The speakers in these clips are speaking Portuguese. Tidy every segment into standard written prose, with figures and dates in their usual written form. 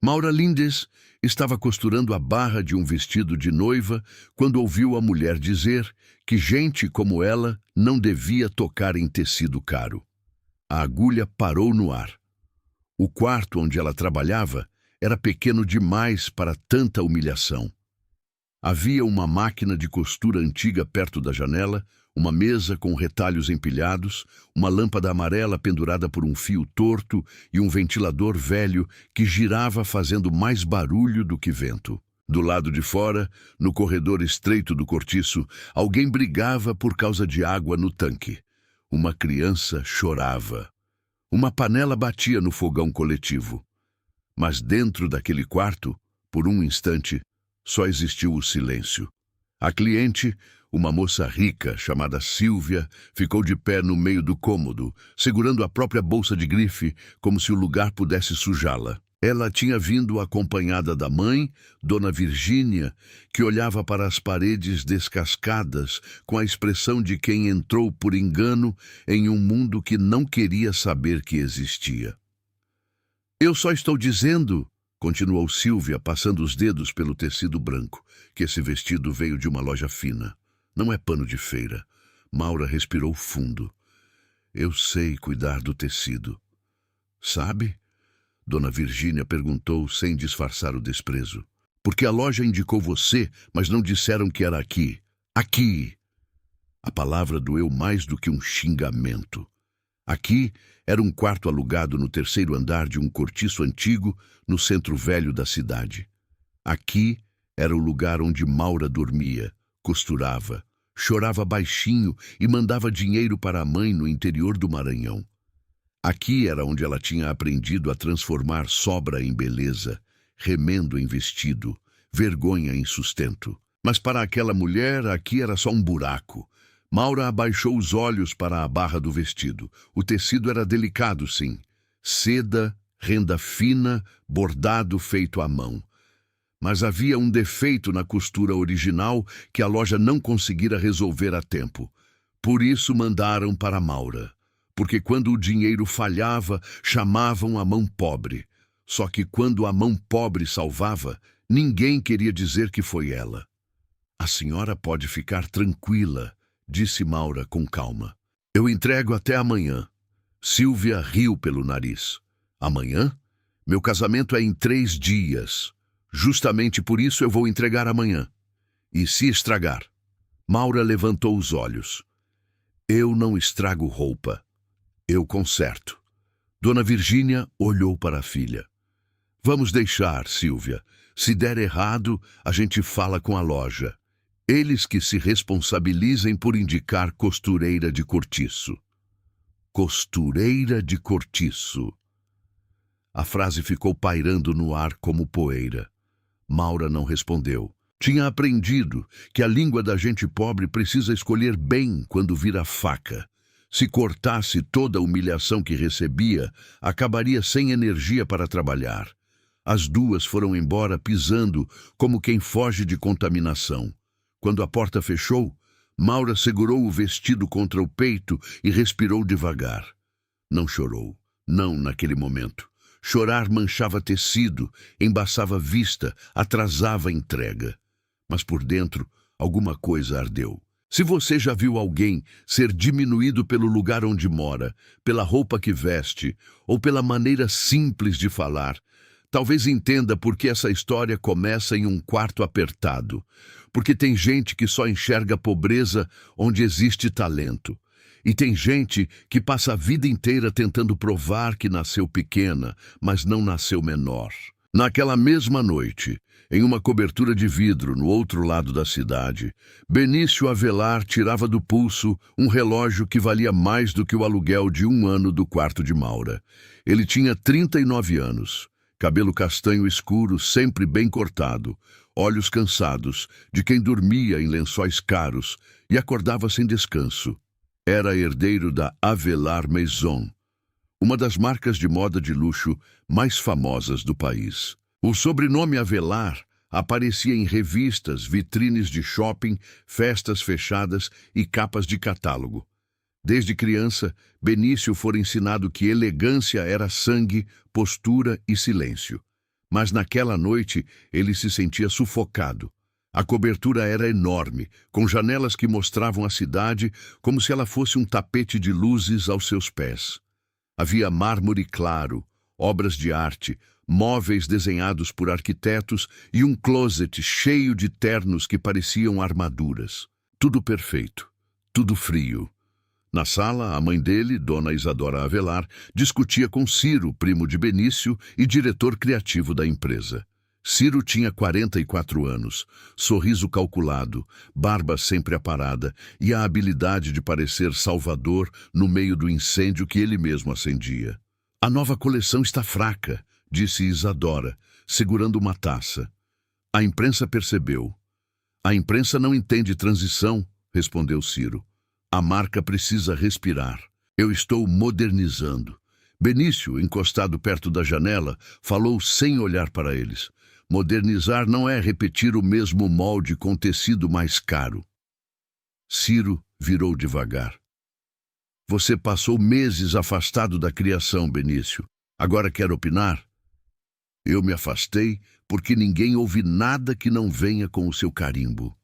Maura Lindes estava costurando a barra de um vestido de noiva quando ouviu a mulher dizer que gente como ela não devia tocar em tecido caro. A agulha parou no ar. O quarto onde ela trabalhava era pequeno demais para tanta humilhação. Havia uma máquina de costura antiga perto da janela, uma mesa com retalhos empilhados, uma lâmpada amarela pendurada por um fio torto e um ventilador velho que girava fazendo mais barulho do que vento. Do lado de fora, no corredor estreito do cortiço, alguém brigava por causa de água no tanque. Uma criança chorava. Uma panela batia no fogão coletivo. Mas dentro daquele quarto, por um instante, só existiu o silêncio. A cliente, uma moça rica chamada Silvia, ficou de pé no meio do cômodo, segurando a própria bolsa de grife, como se o lugar pudesse sujá-la. Ela tinha vindo acompanhada da mãe, Dona Virgínia, que olhava para as paredes descascadas com a expressão de quem entrou por engano em um mundo que não queria saber que existia. "Eu só estou dizendo", continuou Silvia, passando os dedos pelo tecido branco, que esse vestido veio de uma loja fina. "Não é pano de feira." Maura respirou fundo. "Eu sei cuidar do tecido." "Sabe?" Dona Virgínia perguntou sem disfarçar o desprezo. "Porque a loja indicou você, mas não disseram que era aqui. Aqui!" A palavra doeu mais do que um xingamento. Aqui era um quarto alugado no terceiro andar de um cortiço antigo no centro velho da cidade. Aqui era o lugar onde Maura dormia, costurava, chorava baixinho e mandava dinheiro para a mãe no interior do Maranhão. Aqui era onde ela tinha aprendido a transformar sobra em beleza, remendo em vestido, vergonha em sustento. Mas para aquela mulher, aqui era só um buraco. Maura abaixou os olhos para a barra do vestido. O tecido era delicado, sim. Seda, renda fina, bordado feito à mão. Mas havia um defeito na costura original que a loja não conseguira resolver a tempo. Por isso mandaram para Maura. Porque quando o dinheiro falhava, chamavam a mão pobre. Só que quando a mão pobre salvava, ninguém queria dizer que foi ela. "A senhora pode ficar tranquila", disse Maura com calma. "Eu entrego até amanhã." Silvia riu pelo nariz. "Amanhã? Meu casamento é em 3 dias. Justamente por isso eu vou entregar amanhã. E se estragar?" Maura levantou os olhos. "Eu não estrago roupa. Eu conserto." Dona Virgínia olhou para a filha. "Vamos deixar, Silvia. Se der errado, a gente fala com a loja. Eles que se responsabilizem por indicar costureira de cortiço." Costureira de cortiço. A frase ficou pairando no ar como poeira. Maura não respondeu. Tinha aprendido que a língua da gente pobre precisa escolher bem quando vira faca. Se cortasse toda a humilhação que recebia, acabaria sem energia para trabalhar. As duas foram embora pisando como quem foge de contaminação. Quando a porta fechou, Maura segurou o vestido contra o peito e respirou devagar. Não chorou, não naquele momento. Chorar manchava tecido, embaçava a vista, atrasava a entrega. Mas por dentro, alguma coisa ardeu. Se você já viu alguém ser diminuído pelo lugar onde mora, pela roupa que veste, ou pela maneira simples de falar, talvez entenda por que essa história começa em um quarto apertado. Porque tem gente que só enxerga pobreza onde existe talento. E tem gente que passa a vida inteira tentando provar que nasceu pequena, mas não nasceu menor. Naquela mesma noite, em uma cobertura de vidro no outro lado da cidade, Benício Avelar tirava do pulso um relógio que valia mais do que o aluguel de 1 ano do quarto de Maura. Ele tinha 39 anos, cabelo castanho escuro, sempre bem cortado, olhos cansados, de quem dormia em lençóis caros e acordava sem descanso. Era herdeiro da Avelar Maison, uma das marcas de moda de luxo mais famosas do país. O sobrenome Avelar aparecia em revistas, vitrines de shopping, festas fechadas e capas de catálogo. Desde criança, Benício fora ensinado que elegância era sangue, postura e silêncio. Mas naquela noite ele se sentia sufocado. A cobertura era enorme, com janelas que mostravam a cidade como se ela fosse um tapete de luzes aos seus pés. Havia mármore claro, obras de arte, móveis desenhados por arquitetos e um closet cheio de ternos que pareciam armaduras. Tudo perfeito, tudo frio. Na sala, a mãe dele, Dona Isadora Avelar, discutia com Ciro, primo de Benício e diretor criativo da empresa. Ciro tinha 44 anos, sorriso calculado, barba sempre aparada e a habilidade de parecer salvador no meio do incêndio que ele mesmo acendia. "A nova coleção está fraca", disse Isadora, segurando uma taça. A imprensa percebeu. "A imprensa não entende transição", respondeu Ciro. "A marca precisa respirar. Eu estou modernizando." Benício, encostado perto da janela, falou sem olhar para eles. "Modernizar não é repetir o mesmo molde com tecido mais caro." Ciro virou devagar. "Você passou meses afastado da criação, Benício. Agora quer opinar?" "Eu me afastei porque ninguém ouve nada que não venha com o seu carimbo."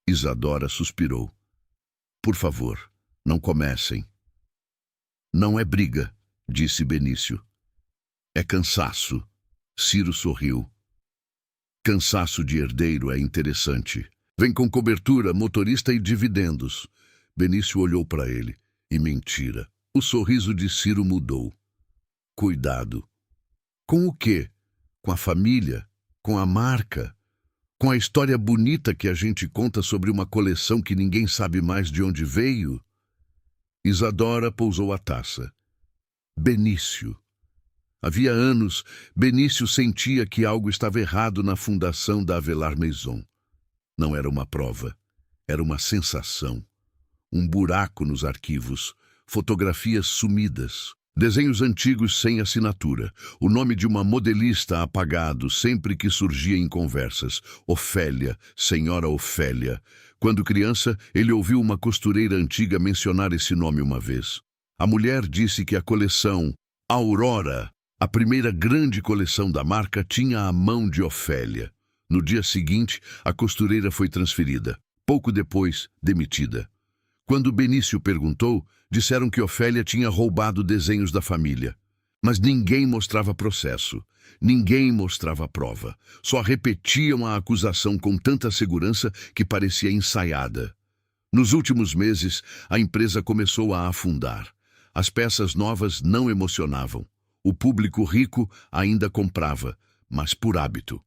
Isadora suspirou. "Por favor, não comecem." "Não é briga", disse Benício. "É cansaço." Ciro sorriu. "Cansaço de herdeiro é interessante. Vem com cobertura, motorista e dividendos." Benício olhou para ele. E mentira. O sorriso de Ciro mudou. "Cuidado." "Com o quê? Com a família? Com a marca? Com a história bonita que a gente conta sobre uma coleção que ninguém sabe mais de onde veio?" Isadora pousou a taça. "Benício." Havia anos, Benício sentia que algo estava errado na fundação da Avelar Maison. Não era uma prova, era uma sensação. Um buraco nos arquivos, fotografias sumidas, desenhos antigos sem assinatura, o nome de uma modelista apagado sempre que surgia em conversas. Ofélia, senhora Ofélia. Quando criança, ele ouviu uma costureira antiga mencionar esse nome uma vez. A mulher disse que a coleção Aurora, a primeira grande coleção da marca, tinha a mão de Ofélia. No dia seguinte, a costureira foi transferida. Pouco depois, demitida. Quando Benício perguntou, disseram que Ofélia tinha roubado desenhos da família. Mas ninguém mostrava processo, ninguém mostrava prova. Só repetiam a acusação com tanta segurança que parecia ensaiada. Nos últimos meses, a empresa começou a afundar. As peças novas não emocionavam. O público rico ainda comprava, mas por hábito.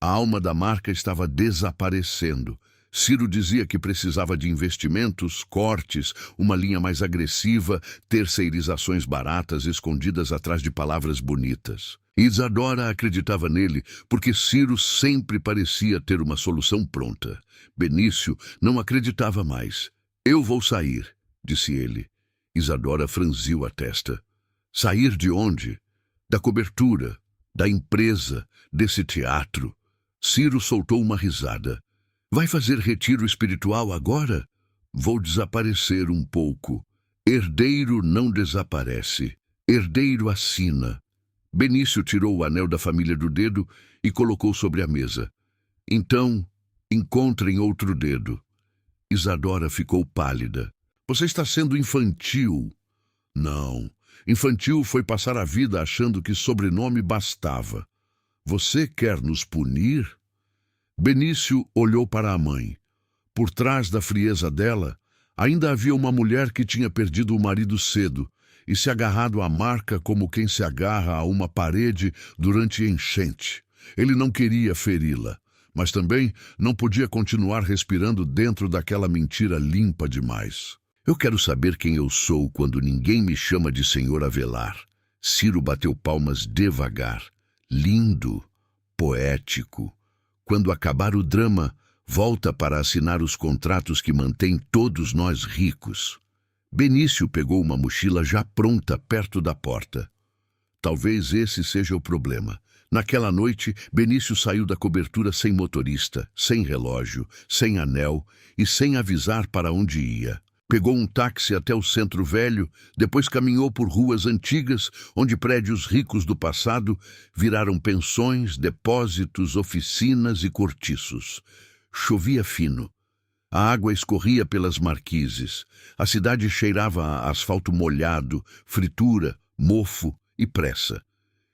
A alma da marca estava desaparecendo. Ciro dizia que precisava de investimentos, cortes, uma linha mais agressiva, terceirizações baratas escondidas atrás de palavras bonitas. Isadora acreditava nele porque Ciro sempre parecia ter uma solução pronta. Benício não acreditava mais. "Eu vou sair", disse ele. Isadora franziu a testa. "Sair de onde?" "Da cobertura, da empresa, desse teatro." Ciro soltou uma risada. "Vai fazer retiro espiritual agora?" "Vou desaparecer um pouco." Herdeiro não desaparece. Herdeiro assina. Benício tirou o anel da família do dedo e colocou sobre a mesa. "Então, encontrem outro dedo." Isadora ficou pálida. "Você está sendo infantil." "Não. Infantil foi passar a vida achando que sobrenome bastava." "Você quer nos punir?" Benício olhou para a mãe. Por trás da frieza dela, ainda havia uma mulher que tinha perdido o marido cedo e se agarrado à marca como quem se agarra a uma parede durante enchente. Ele não queria feri-la, mas também não podia continuar respirando dentro daquela mentira limpa demais. "Eu quero saber quem eu sou quando ninguém me chama de Senhor Avelar." Ciro bateu palmas devagar. "Lindo, poético. Quando acabar o drama, volta para assinar os contratos que mantêm todos nós ricos." Benício pegou uma mochila já pronta perto da porta. Talvez esse seja o problema. Naquela noite, Benício saiu da cobertura sem motorista, sem relógio, sem anel e sem avisar para onde ia. Pegou um táxi até o Centro Velho, depois caminhou por ruas antigas, onde prédios ricos do passado viraram pensões, depósitos, oficinas e cortiços. Chovia fino. A água escorria pelas marquises. A cidade cheirava a asfalto molhado, fritura, mofo e pressa.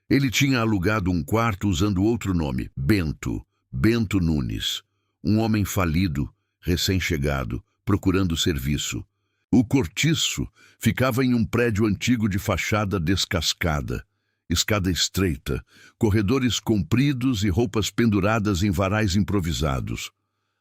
Ele tinha alugado um quarto usando outro nome, Bento Nunes. Um homem falido, recém-chegado, procurando serviço. O cortiço ficava em um prédio antigo de fachada descascada. Escada estreita, corredores compridos e roupas penduradas em varais improvisados.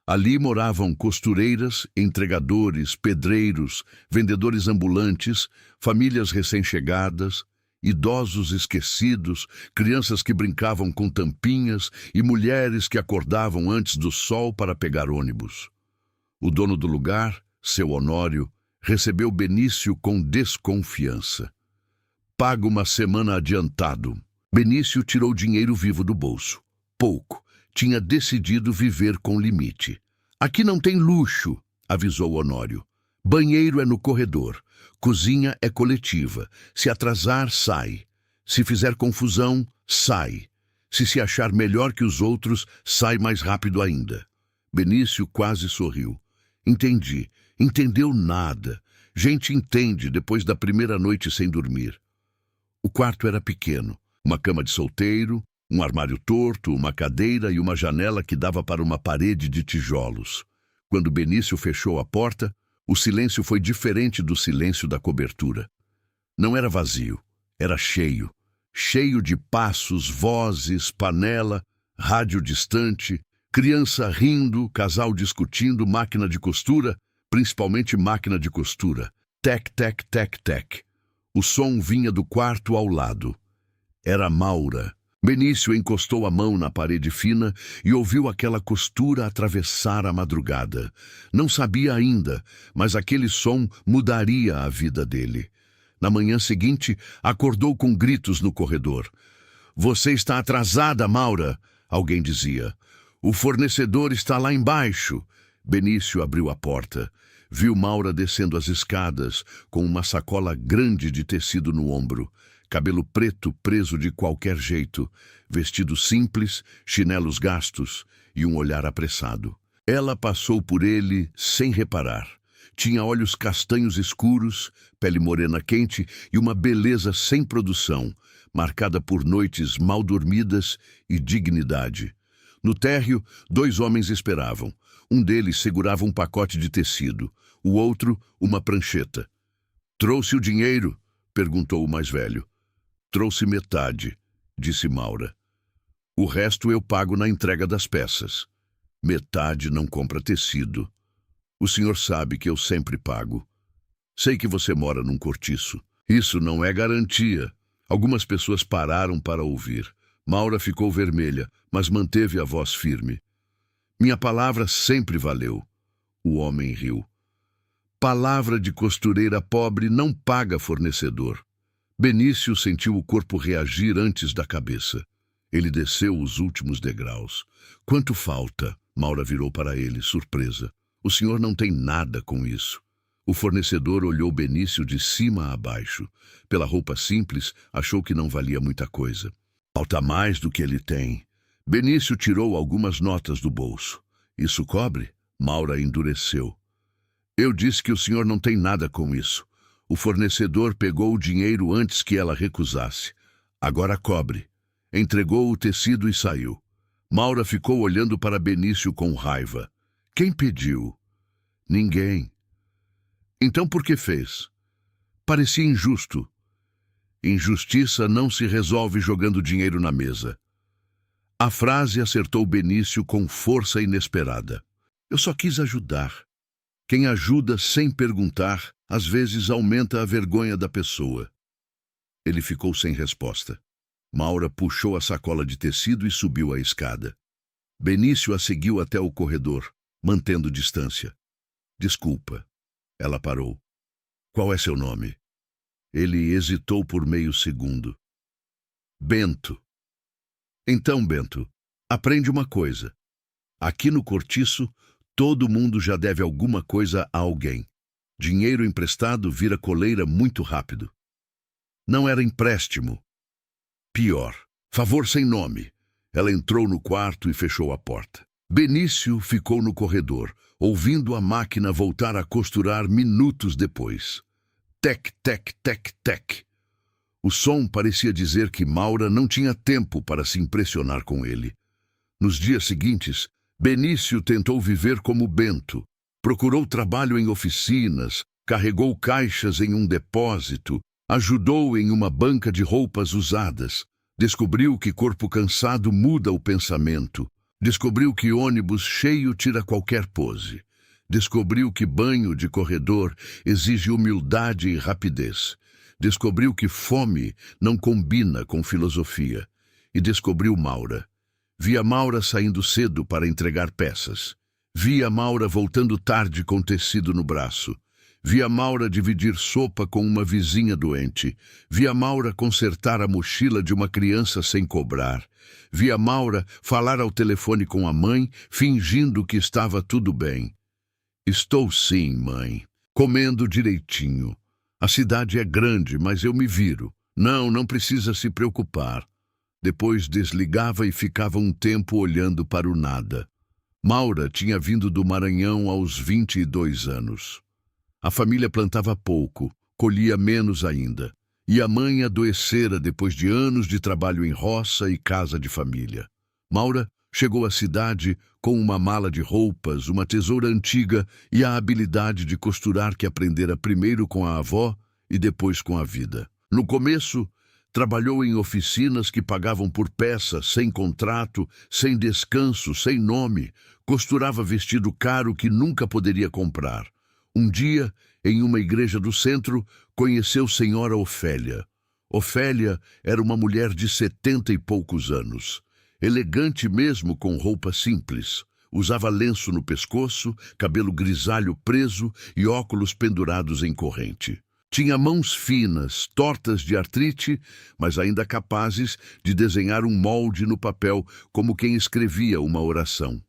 Ali moravam costureiras, entregadores, pedreiros, vendedores ambulantes, famílias recém-chegadas, idosos esquecidos, crianças que brincavam com tampinhas e mulheres que acordavam antes do sol para pegar ônibus. O dono do lugar, seu Honório, recebeu Benício com desconfiança. Paga uma semana adiantado. Benício tirou dinheiro vivo do bolso. Pouco. Tinha decidido viver com limite. Aqui não tem luxo, avisou Honório. Banheiro é no corredor. Cozinha é coletiva. Se atrasar, sai. Se fizer confusão, sai. Se achar melhor que os outros, sai mais rápido ainda. Benício quase sorriu. Entendi. Entendeu nada. Gente entende depois da primeira noite sem dormir. O quarto era pequeno. Uma cama de solteiro, um armário torto, uma cadeira e uma janela que dava para uma parede de tijolos. Quando Benício fechou a porta, o silêncio foi diferente do silêncio da cobertura. Não era vazio, era cheio. Cheio de passos, vozes, panela, rádio distante, criança rindo, casal discutindo, máquina de costura, principalmente máquina de costura. Tec, tec, tec, tec. O som vinha do quarto ao lado. Era Maura. Benício encostou a mão na parede fina e ouviu aquela costura atravessar a madrugada. Não sabia ainda, mas aquele som mudaria a vida dele. Na manhã seguinte, acordou com gritos no corredor. "Você está atrasada, Maura", alguém dizia. "O fornecedor está lá embaixo." Benício abriu a porta. Viu Maura descendo as escadas, com uma sacola grande de tecido no ombro. Cabelo preto preso de qualquer jeito, vestido simples, chinelos gastos e um olhar apressado. Ela passou por ele sem reparar. Tinha olhos castanhos escuros, pele morena quente e uma beleza sem produção, marcada por noites mal dormidas e dignidade. No térreo, 2 homens esperavam. Um deles segurava um pacote de tecido, o outro uma prancheta. "Trouxe o dinheiro?" perguntou o mais velho. "Trouxe metade", disse Maura. "O resto eu pago na entrega das peças." "Metade não compra tecido. O senhor sabe que eu sempre pago. Sei que você mora num cortiço. Isso não é garantia." Algumas pessoas pararam para ouvir. Maura ficou vermelha, mas manteve a voz firme. "Minha palavra sempre valeu." O homem riu. "Palavra de costureira pobre não paga fornecedor." Benício sentiu o corpo reagir antes da cabeça. Ele desceu os últimos degraus. "Quanto falta?" Maura virou para ele, surpresa. "O senhor não tem nada com isso." O fornecedor olhou Benício de cima a baixo. Pela roupa simples, achou que não valia muita coisa. "Falta mais do que ele tem." Benício tirou algumas notas do bolso. "Isso cobre?" Maura endureceu. "Eu disse que o senhor não tem nada com isso." O fornecedor pegou o dinheiro antes que ela recusasse. "Agora cobre." Entregou o tecido e saiu. Maura ficou olhando para Benício com raiva. "Quem pediu?" "Ninguém." "Então por que fez?" "Parecia injusto." "Injustiça não se resolve jogando dinheiro na mesa." A frase acertou Benício com força inesperada. "Eu só quis ajudar." Quem ajuda sem perguntar, às vezes aumenta a vergonha da pessoa. Ele ficou sem resposta. Maura puxou a sacola de tecido e subiu a escada. Benício a seguiu até o corredor, mantendo distância. "Desculpa." Ela parou. "Qual é seu nome?" Ele hesitou por meio segundo. "Bento." "Então, Bento, aprende uma coisa. Aqui no cortiço, todo mundo já deve alguma coisa a alguém. Dinheiro emprestado vira coleira muito rápido. Não era empréstimo. Pior, favor sem nome. Ela entrou no quarto e fechou a porta. Benício ficou no corredor, ouvindo a máquina voltar a costurar minutos depois. Tec, tec, tec, tec. O som parecia dizer que Maura não tinha tempo para se impressionar com ele. Nos dias seguintes, Benício tentou viver como Bento. Procurou trabalho em oficinas, carregou caixas em um depósito, ajudou em uma banca de roupas usadas. Descobriu que corpo cansado muda o pensamento. Descobriu que ônibus cheio tira qualquer pose. Descobriu que banho de corredor exige humildade e rapidez. Descobriu que fome não combina com filosofia. E descobriu Maura. Via Maura saindo cedo para entregar peças. Via Maura voltando tarde com tecido no braço. Via Maura dividir sopa com uma vizinha doente. Via Maura consertar a mochila de uma criança sem cobrar. Via Maura falar ao telefone com a mãe, fingindo que estava tudo bem. Estou sim, mãe. Comendo direitinho. A cidade é grande, mas eu me viro. Não precisa se preocupar. Depois desligava e ficava um tempo olhando para o nada. Maura tinha vindo do Maranhão aos 22 anos. A família plantava pouco, colhia menos ainda. E a mãe adoecera depois de anos de trabalho em roça e casa de família. Maura chegou à cidade com uma mala de roupas, uma tesoura antiga e a habilidade de costurar que aprendera primeiro com a avó e depois com a vida. No começo, trabalhou em oficinas que pagavam por peça, sem contrato, sem descanso, sem nome. Costurava vestido caro que nunca poderia comprar. Um dia, em uma igreja do centro, conheceu Senhora Ofélia. Ofélia era uma mulher de 70 e poucos anos. Elegante mesmo com roupa simples. Usava lenço no pescoço, cabelo grisalho preso e óculos pendurados em corrente. Tinha mãos finas, tortas de artrite, mas ainda capazes de desenhar um molde no papel como quem escrevia uma oração.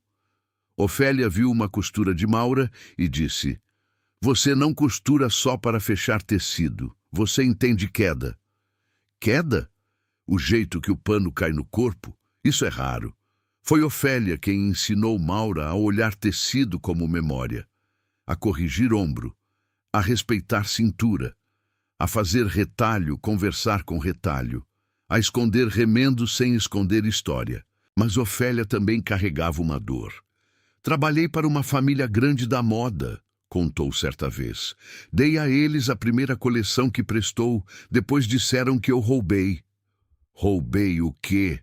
Ofélia viu uma costura de Maura e disse: "Você não costura só para fechar tecido. Você entende queda." Queda? O jeito que o pano cai no corpo? Isso é raro. Foi Ofélia quem ensinou Maura a olhar tecido como memória, a corrigir ombro, a respeitar cintura, a fazer retalho, conversar com retalho, a esconder remendo sem esconder história. Mas Ofélia também carregava uma dor. "Trabalhei para uma família grande da moda", contou certa vez. "Dei a eles a primeira coleção que prestou, depois disseram que eu roubei." "Roubei o quê?"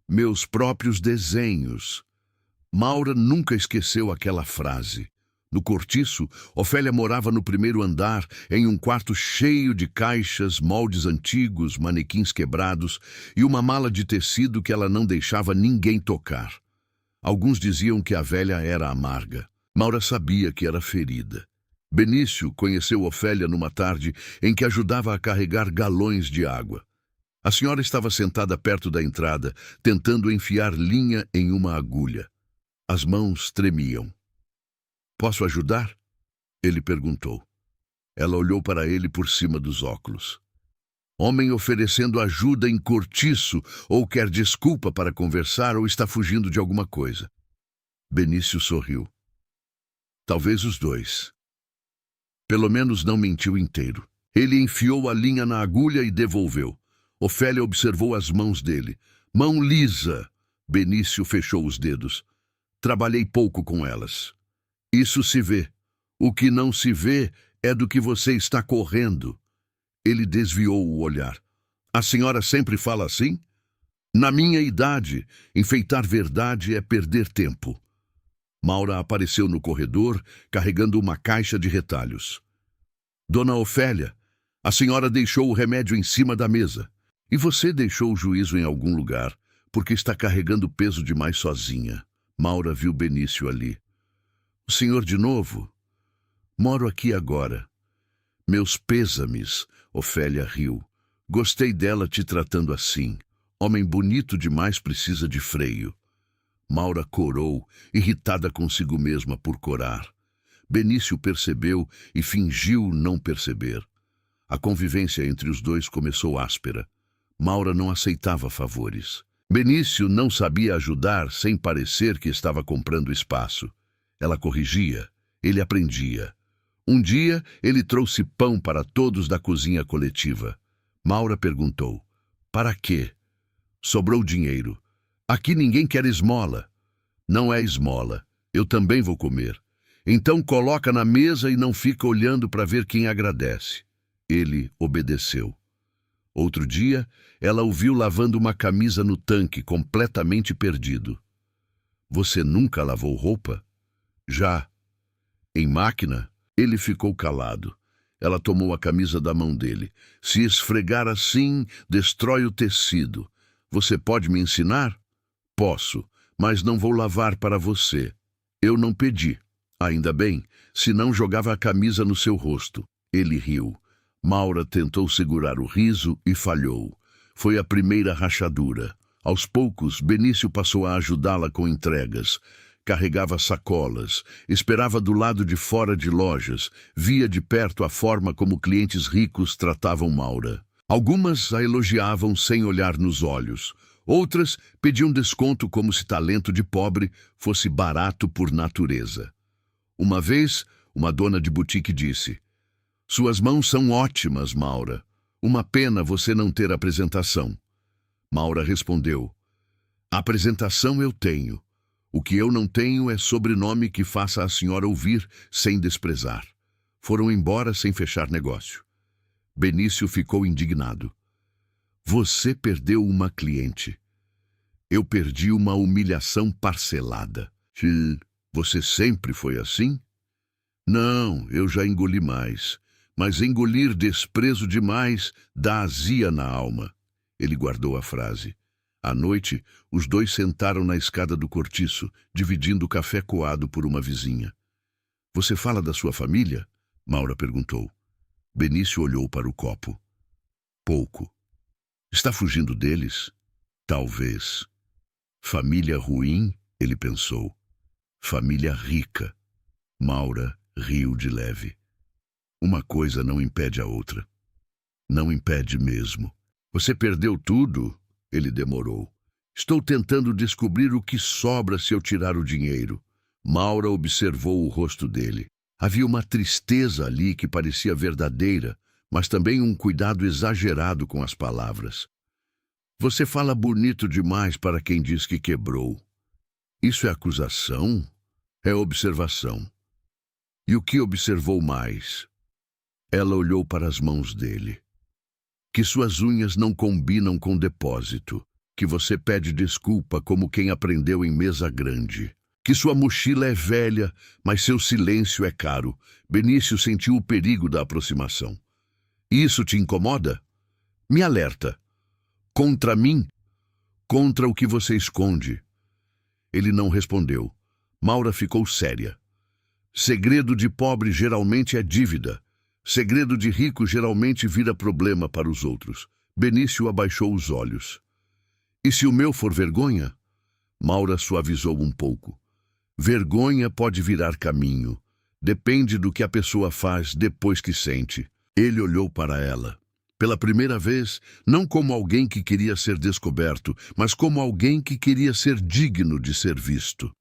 "Meus próprios desenhos." Maura nunca esqueceu aquela frase. No cortiço, Ofélia morava no primeiro andar, em um quarto cheio de caixas, moldes antigos, manequins quebrados e uma mala de tecido que ela não deixava ninguém tocar. Alguns diziam que a velha era amarga. Maura sabia que era ferida. Benício conheceu Ofélia numa tarde em que ajudava a carregar galões de água. A senhora estava sentada perto da entrada, tentando enfiar linha em uma agulha. As mãos tremiam. "Posso ajudar?" ele perguntou. Ela olhou para ele por cima dos óculos. Homem oferecendo ajuda em cortiço, ou quer desculpa para conversar, ou está fugindo de alguma coisa. Benício sorriu. Talvez os dois. Pelo menos não mentiu inteiro. Ele enfiou a linha na agulha e devolveu. Ofélia observou as mãos dele. "Mão lisa." Benício fechou os dedos. "Trabalhei pouco com elas." "Isso se vê. O que não se vê é do que você está correndo." Ele desviou o olhar. "A senhora sempre fala assim?" "Na minha idade, enfeitar verdade é perder tempo." Maura apareceu no corredor, carregando uma caixa de retalhos. "Dona Ofélia, a senhora deixou o remédio em cima da mesa. E você deixou o juízo em algum lugar, porque está carregando peso demais sozinha." Maura viu Benício ali. "O senhor de novo?" "Moro aqui agora." "Meus pêsames." Ofélia riu. "Gostei dela te tratando assim. Homem bonito demais precisa de freio." Maura corou, irritada consigo mesma por corar. Benício percebeu e fingiu não perceber. A convivência entre os dois começou áspera. Maura não aceitava favores. Benício não sabia ajudar sem parecer que estava comprando espaço. Ela corrigia, ele aprendia. Um dia, ele trouxe pão para todos da cozinha coletiva. Maura perguntou: "Para quê?" "Sobrou dinheiro. Aqui ninguém quer esmola." "Não é esmola. Eu também vou comer. Então coloca na mesa e não fica olhando para ver quem agradece." Ele obedeceu. Outro dia, ela o viu lavando uma camisa no tanque, completamente perdido. "Você nunca lavou roupa?" "Já." "Em máquina?" Ele ficou calado. Ela tomou a camisa da mão dele. "Se esfregar assim, destrói o tecido. Você pode me ensinar?" "Posso, mas não vou lavar para você." "Eu não pedi." "Ainda bem, senão jogava a camisa no seu rosto." Ele riu. Maura tentou segurar o riso e falhou. Foi a primeira rachadura. Aos poucos, Benício passou a ajudá-la com entregas. Carregava sacolas, esperava do lado de fora de lojas, via de perto a forma como clientes ricos tratavam Maura. Algumas a elogiavam sem olhar nos olhos. Outras pediam desconto como se talento de pobre fosse barato por natureza. Uma vez, uma dona de boutique disse: "Suas mãos são ótimas, Maura. Uma pena você não ter apresentação." Maura respondeu: "Apresentação eu tenho. O que eu não tenho é sobrenome que faça a senhora ouvir sem desprezar." Foram embora sem fechar negócio. Benício ficou indignado. "Você perdeu uma cliente. Eu perdi uma humilhação parcelada." "Você sempre foi assim?" "Não, eu já engoli mais. Mas engolir desprezo demais dá azia na alma." Ele guardou a frase. À noite, os dois sentaram na escada do cortiço, dividindo o café coado por uma vizinha. "Você fala da sua família?" Maura perguntou. Benício olhou para o copo. "Pouco." "Está fugindo deles?" "Talvez." "Família ruim?" ele pensou. "Família rica." Maura riu de leve. "Uma coisa não impede a outra." "Não impede mesmo." "Você perdeu tudo?" Ele demorou. "Estou tentando descobrir o que sobra se eu tirar o dinheiro." Maura observou o rosto dele. Havia uma tristeza ali que parecia verdadeira, mas também um cuidado exagerado com as palavras. "Você fala bonito demais para quem diz que quebrou." "Isso é acusação?" "É observação." "E o que observou mais?" Ela olhou para as mãos dele. "Que suas unhas não combinam com depósito. Que você pede desculpa como quem aprendeu em mesa grande. Que sua mochila é velha, mas seu silêncio é caro." Benício sentiu o perigo da aproximação. "Isso te incomoda?" "Me alerta." "Contra mim?" "Contra o que você esconde." Ele não respondeu. Maura ficou séria. Segredo de pobre geralmente é dívida. Segredo de rico geralmente vira problema para os outros. Benício abaixou os olhos. "E se o meu for vergonha?" Maura suavizou um pouco. "Vergonha pode virar caminho. Depende do que a pessoa faz depois que sente." Ele olhou para ela. Pela primeira vez, não como alguém que queria ser descoberto, mas como alguém que queria ser digno de ser visto.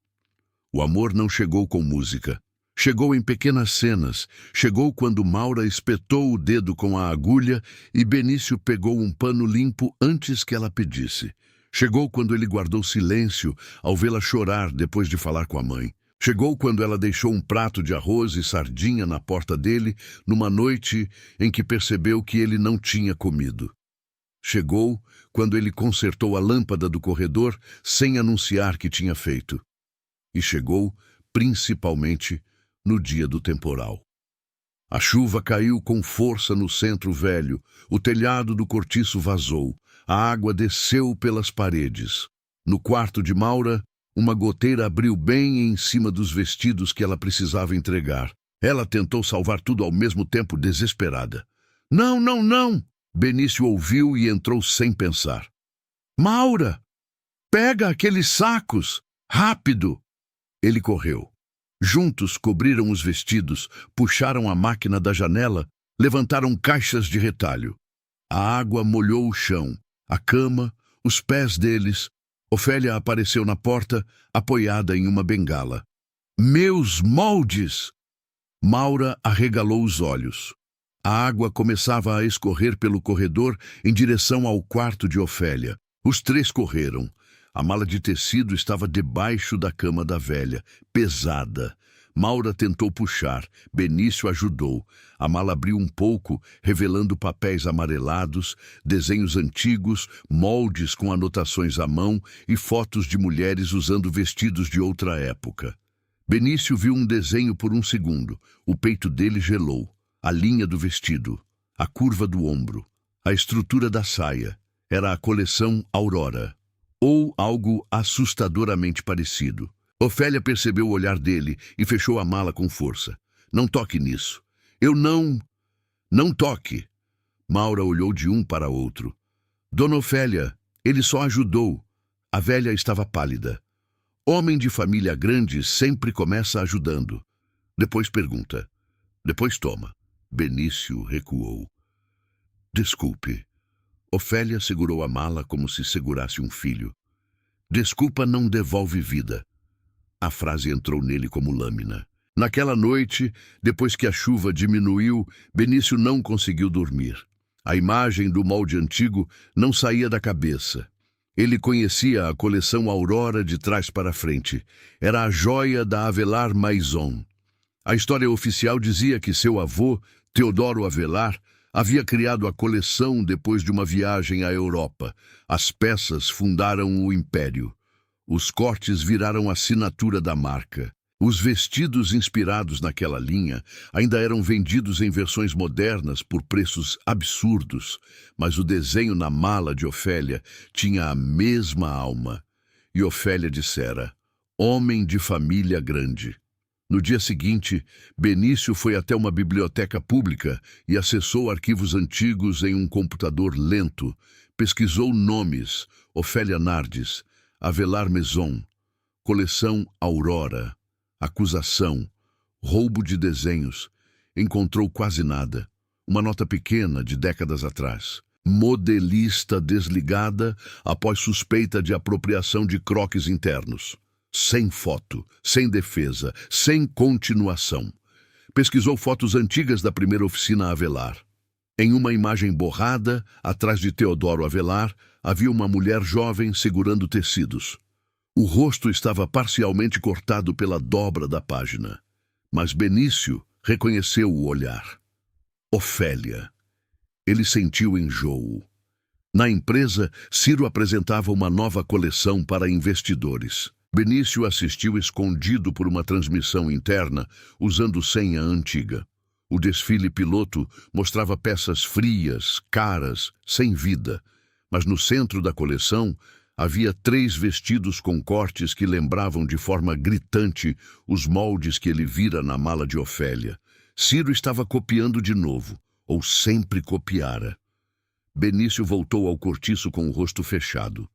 O amor não chegou com música. Chegou em pequenas cenas. Chegou quando Maura espetou o dedo com a agulha e Benício pegou um pano limpo antes que ela pedisse. Chegou quando ele guardou silêncio ao vê-la chorar depois de falar com a mãe. Chegou quando ela deixou um prato de arroz e sardinha na porta dele numa noite em que percebeu que ele não tinha comido. Chegou quando ele consertou a lâmpada do corredor sem anunciar que tinha feito. E chegou, principalmente, no dia do temporal. A chuva caiu com força no centro velho, o telhado do cortiço vazou, a água desceu pelas paredes. No quarto de Maura, uma goteira abriu bem em cima dos vestidos que ela precisava entregar. Ela tentou salvar tudo ao mesmo tempo, desesperada. "Não, não, não!" Benício ouviu e entrou sem pensar. "Maura, pega aqueles sacos! Rápido!" Ele correu. Juntos cobriram os vestidos, puxaram a máquina da janela, levantaram caixas de retalho. A água molhou o chão, a cama, os pés deles. Ofélia apareceu na porta, apoiada em uma bengala. Meus moldes! Maura arregalou os olhos. A água começava a escorrer pelo corredor em direção ao quarto de Ofélia. Os três correram. A mala de tecido estava debaixo da cama da velha, pesada. Maura tentou puxar, Benício ajudou. A mala abriu um pouco, revelando papéis amarelados, desenhos antigos, moldes com anotações à mão e fotos de mulheres usando vestidos de outra época. Benício viu um desenho por um segundo. O peito dele gelou. A linha do vestido, a curva do ombro, a estrutura da saia. Era a coleção Aurora. Ou algo assustadoramente parecido. Ofélia percebeu o olhar dele e fechou a mala com força. Não toque nisso. Eu não... Não toque. Maura olhou de um para outro. Dona Ofélia, ele só ajudou. A velha estava pálida. Homem de família grande sempre começa ajudando. Depois pergunta. Depois toma. Benício recuou. Desculpe. Ofélia segurou a mala como se segurasse um filho. Desculpa não devolve vida. A frase entrou nele como lâmina. Naquela noite, depois que a chuva diminuiu, Benício não conseguiu dormir. A imagem do molde antigo não saía da cabeça. Ele conhecia a coleção Aurora de trás para frente. Era a joia da Avelar Maison. A história oficial dizia que seu avô, Teodoro Avelar, havia criado a coleção depois de uma viagem à Europa. As peças fundaram o império. Os cortes viraram a assinatura da marca. Os vestidos inspirados naquela linha ainda eram vendidos em versões modernas por preços absurdos, mas o desenho na mala de Ofélia tinha a mesma alma. E Ofélia dissera, homem de família grande. No dia seguinte, Benício foi até uma biblioteca pública e acessou arquivos antigos em um computador lento. Pesquisou nomes, Ofélia Nardes, Avelar Maison, coleção Aurora, acusação, roubo de desenhos. Encontrou quase nada. Uma nota pequena de décadas atrás. Modelista desligada após suspeita de apropriação de croques internos. Sem foto, sem defesa, sem continuação. Pesquisou fotos antigas da primeira oficina Avelar. Em uma imagem borrada, atrás de Teodoro Avelar, havia uma mulher jovem segurando tecidos. O rosto estava parcialmente cortado pela dobra da página. Mas Benício reconheceu o olhar. Ofélia. Ele sentiu enjoo. Na empresa, Ciro apresentava uma nova coleção para investidores. Benício assistiu escondido por uma transmissão interna, usando senha antiga. O desfile piloto mostrava peças frias, caras, sem vida. Mas no centro da coleção havia 3 vestidos com cortes que lembravam de forma gritante os moldes que ele vira na mala de Ofélia. Ciro estava copiando de novo, ou sempre copiara. Benício voltou ao cortiço com o rosto fechado.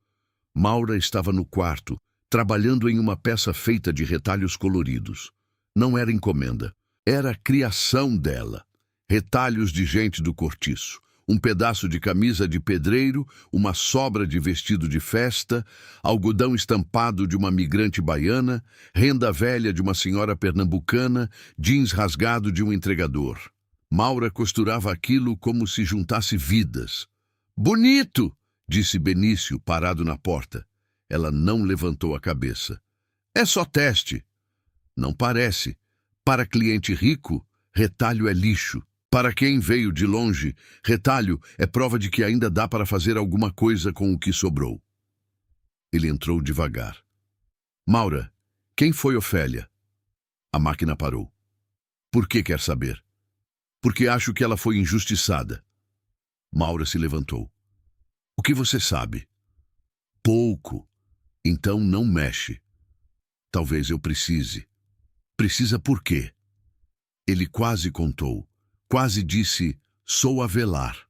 Maura estava no quarto, trabalhando em uma peça feita de retalhos coloridos. Não era encomenda, era a criação dela. Retalhos de gente do cortiço. Um pedaço de camisa de pedreiro, uma sobra de vestido de festa, algodão estampado de uma migrante baiana, renda velha de uma senhora pernambucana, jeans rasgado de um entregador. Maura costurava aquilo como se juntasse vidas. Bonito! Disse Benício, parado na porta. Ela não levantou a cabeça. É só teste. Não parece. Para cliente rico, retalho é lixo. Para quem veio de longe, retalho é prova de que ainda dá para fazer alguma coisa com o que sobrou. Ele entrou devagar. Maura, quem foi Ofélia? A máquina parou. Por que quer saber? Porque acho que ela foi injustiçada. Maura se levantou. O que você sabe? Pouco. Então não mexe. Talvez eu precise. Precisa por quê? Ele quase contou. Quase disse, sou Avelar.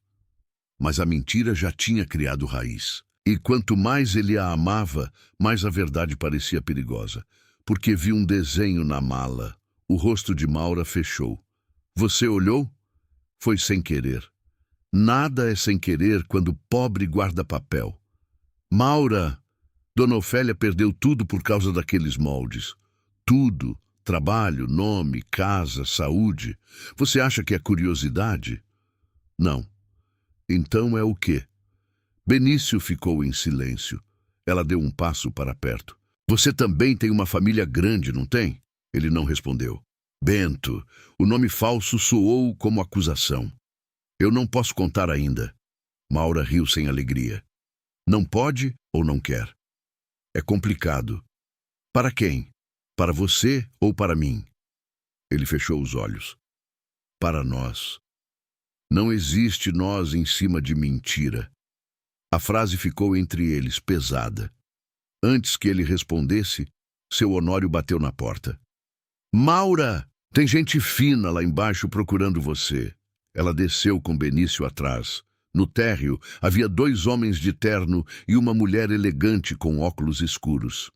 Mas a mentira já tinha criado raiz. E quanto mais ele a amava, mais a verdade parecia perigosa. porque vi um desenho na mala. O rosto de Maura fechou. Você olhou? Foi sem querer. Nada é sem querer quando o pobre guarda papel. Maura! Dona Ofélia perdeu tudo por causa daqueles moldes. Tudo. Trabalho, nome, casa, saúde. Você acha que é curiosidade? Não. Então é o quê? Benício ficou em silêncio. Ela deu um passo para perto. Você também tem uma família grande, não tem? Ele não respondeu. Bento. O nome falso soou como acusação. Eu não posso contar ainda. Maura riu sem alegria. Não pode ou não quer? É complicado. Para quem? Para você ou para mim? Ele fechou os olhos. Para nós. Não existe nós em cima de mentira. A frase ficou entre eles, pesada. Antes que ele respondesse, seu Honório bateu na porta. Maura! Tem gente fina lá embaixo procurando você. Ela desceu com Benício atrás. No térreo havia 2 homens de terno e uma mulher elegante com óculos escuros.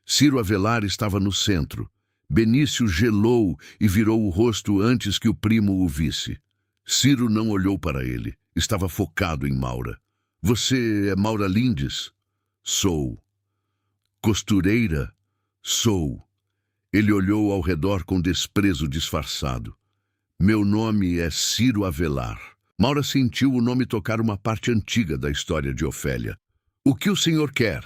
Ciro Avelar estava no centro. Benício gelou e virou o rosto antes que o primo o visse. Ciro não olhou para ele. Estava focado em Maura. Você é Maura Lindes? Sou. Costureira? Sou. Ele olhou ao redor com desprezo disfarçado. Meu nome é Ciro Avelar. Maura sentiu o nome tocar uma parte antiga da história de Ofélia. O que o senhor quer?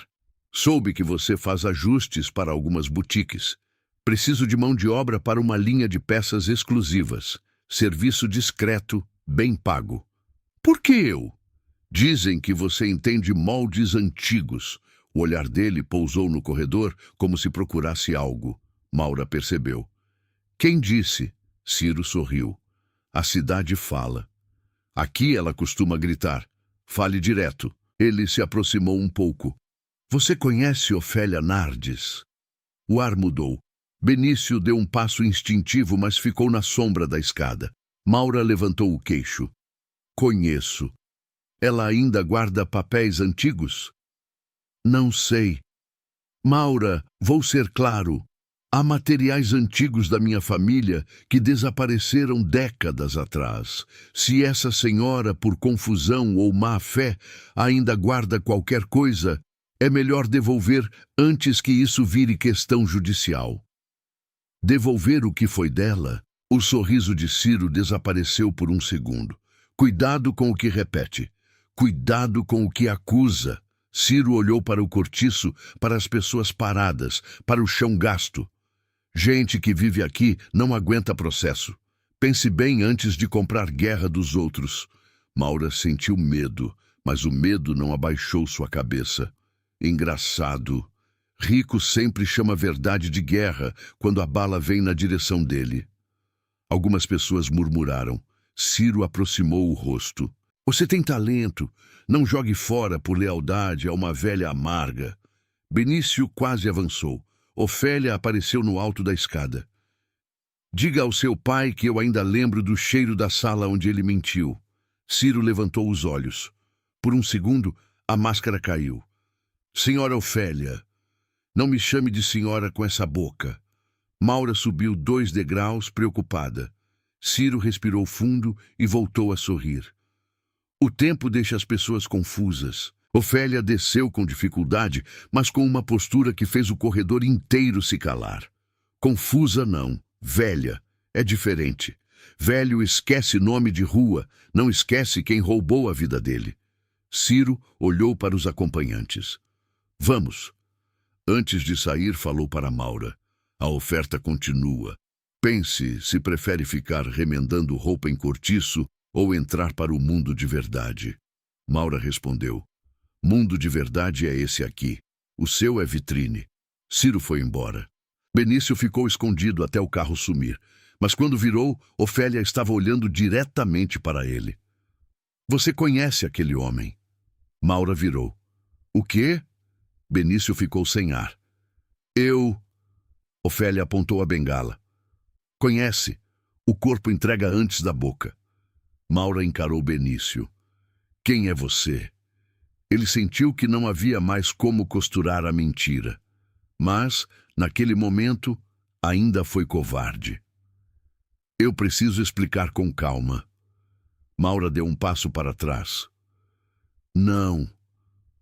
Soube que você faz ajustes para algumas boutiques. Preciso de mão de obra para uma linha de peças exclusivas. Serviço discreto, bem pago. Por que eu? Dizem que você entende moldes antigos. O olhar dele pousou no corredor como se procurasse algo. Maura percebeu. Quem disse? Ciro sorriu. A cidade fala. Aqui ela costuma gritar. Fale direto. Ele se aproximou um pouco. Você conhece Ofélia Nardes? O ar mudou. Benício deu um passo instintivo, mas ficou na sombra da escada. Maura levantou o queixo. Conheço. Ela ainda guarda papéis antigos? Não sei. Maura, vou ser claro. Há materiais antigos da minha família que desapareceram décadas atrás. Se essa senhora, por confusão ou má-fé, ainda guarda qualquer coisa, é melhor devolver antes que isso vire questão judicial. Devolver o que foi dela? O sorriso de Ciro desapareceu por um segundo. Cuidado com o que repete. Cuidado com o que acusa. Ciro olhou para o cortiço, para as pessoas paradas, para o chão gasto. Gente que vive aqui não aguenta processo. Pense bem antes de comprar guerra dos outros. Maura sentiu medo, mas o medo não abaixou sua cabeça. Engraçado. Rico sempre chama verdade de guerra quando a bala vem na direção dele. Algumas pessoas murmuraram. Ciro aproximou o rosto. Você tem talento. Não jogue fora por lealdade a uma velha amarga. Benício quase avançou. Ofélia apareceu no alto da escada. Diga ao seu pai que eu ainda lembro do cheiro da sala onde ele mentiu. Ciro levantou os olhos. Por um segundo, a máscara caiu. Senhora Ofélia, não me chame de senhora com essa boca. Maura subiu 2 degraus, preocupada. Ciro respirou fundo e voltou a sorrir. O tempo deixa as pessoas confusas. Ofélia desceu com dificuldade, mas com uma postura que fez o corredor inteiro se calar. Confusa não, velha, é diferente. Velho esquece nome de rua, não esquece quem roubou a vida dele. Ciro olhou para os acompanhantes. Vamos. Antes de sair, falou para Maura. A oferta continua. Pense se prefere ficar remendando roupa em cortiço ou entrar para o mundo de verdade. Maura respondeu. Mundo de verdade é esse aqui. O seu é vitrine. Ciro foi embora. Benício ficou escondido até o carro sumir. Mas quando virou, Ofélia estava olhando diretamente para ele. Você conhece aquele homem? Maura virou. O quê? Benício ficou sem ar. Eu... Ofélia apontou a bengala. Conhece. O corpo entrega antes da boca. Maura encarou Benício. Quem é você? Ele sentiu que não havia mais como costurar a mentira. Mas, naquele momento, ainda foi covarde. Eu preciso explicar com calma. Maura deu um passo para trás. Não.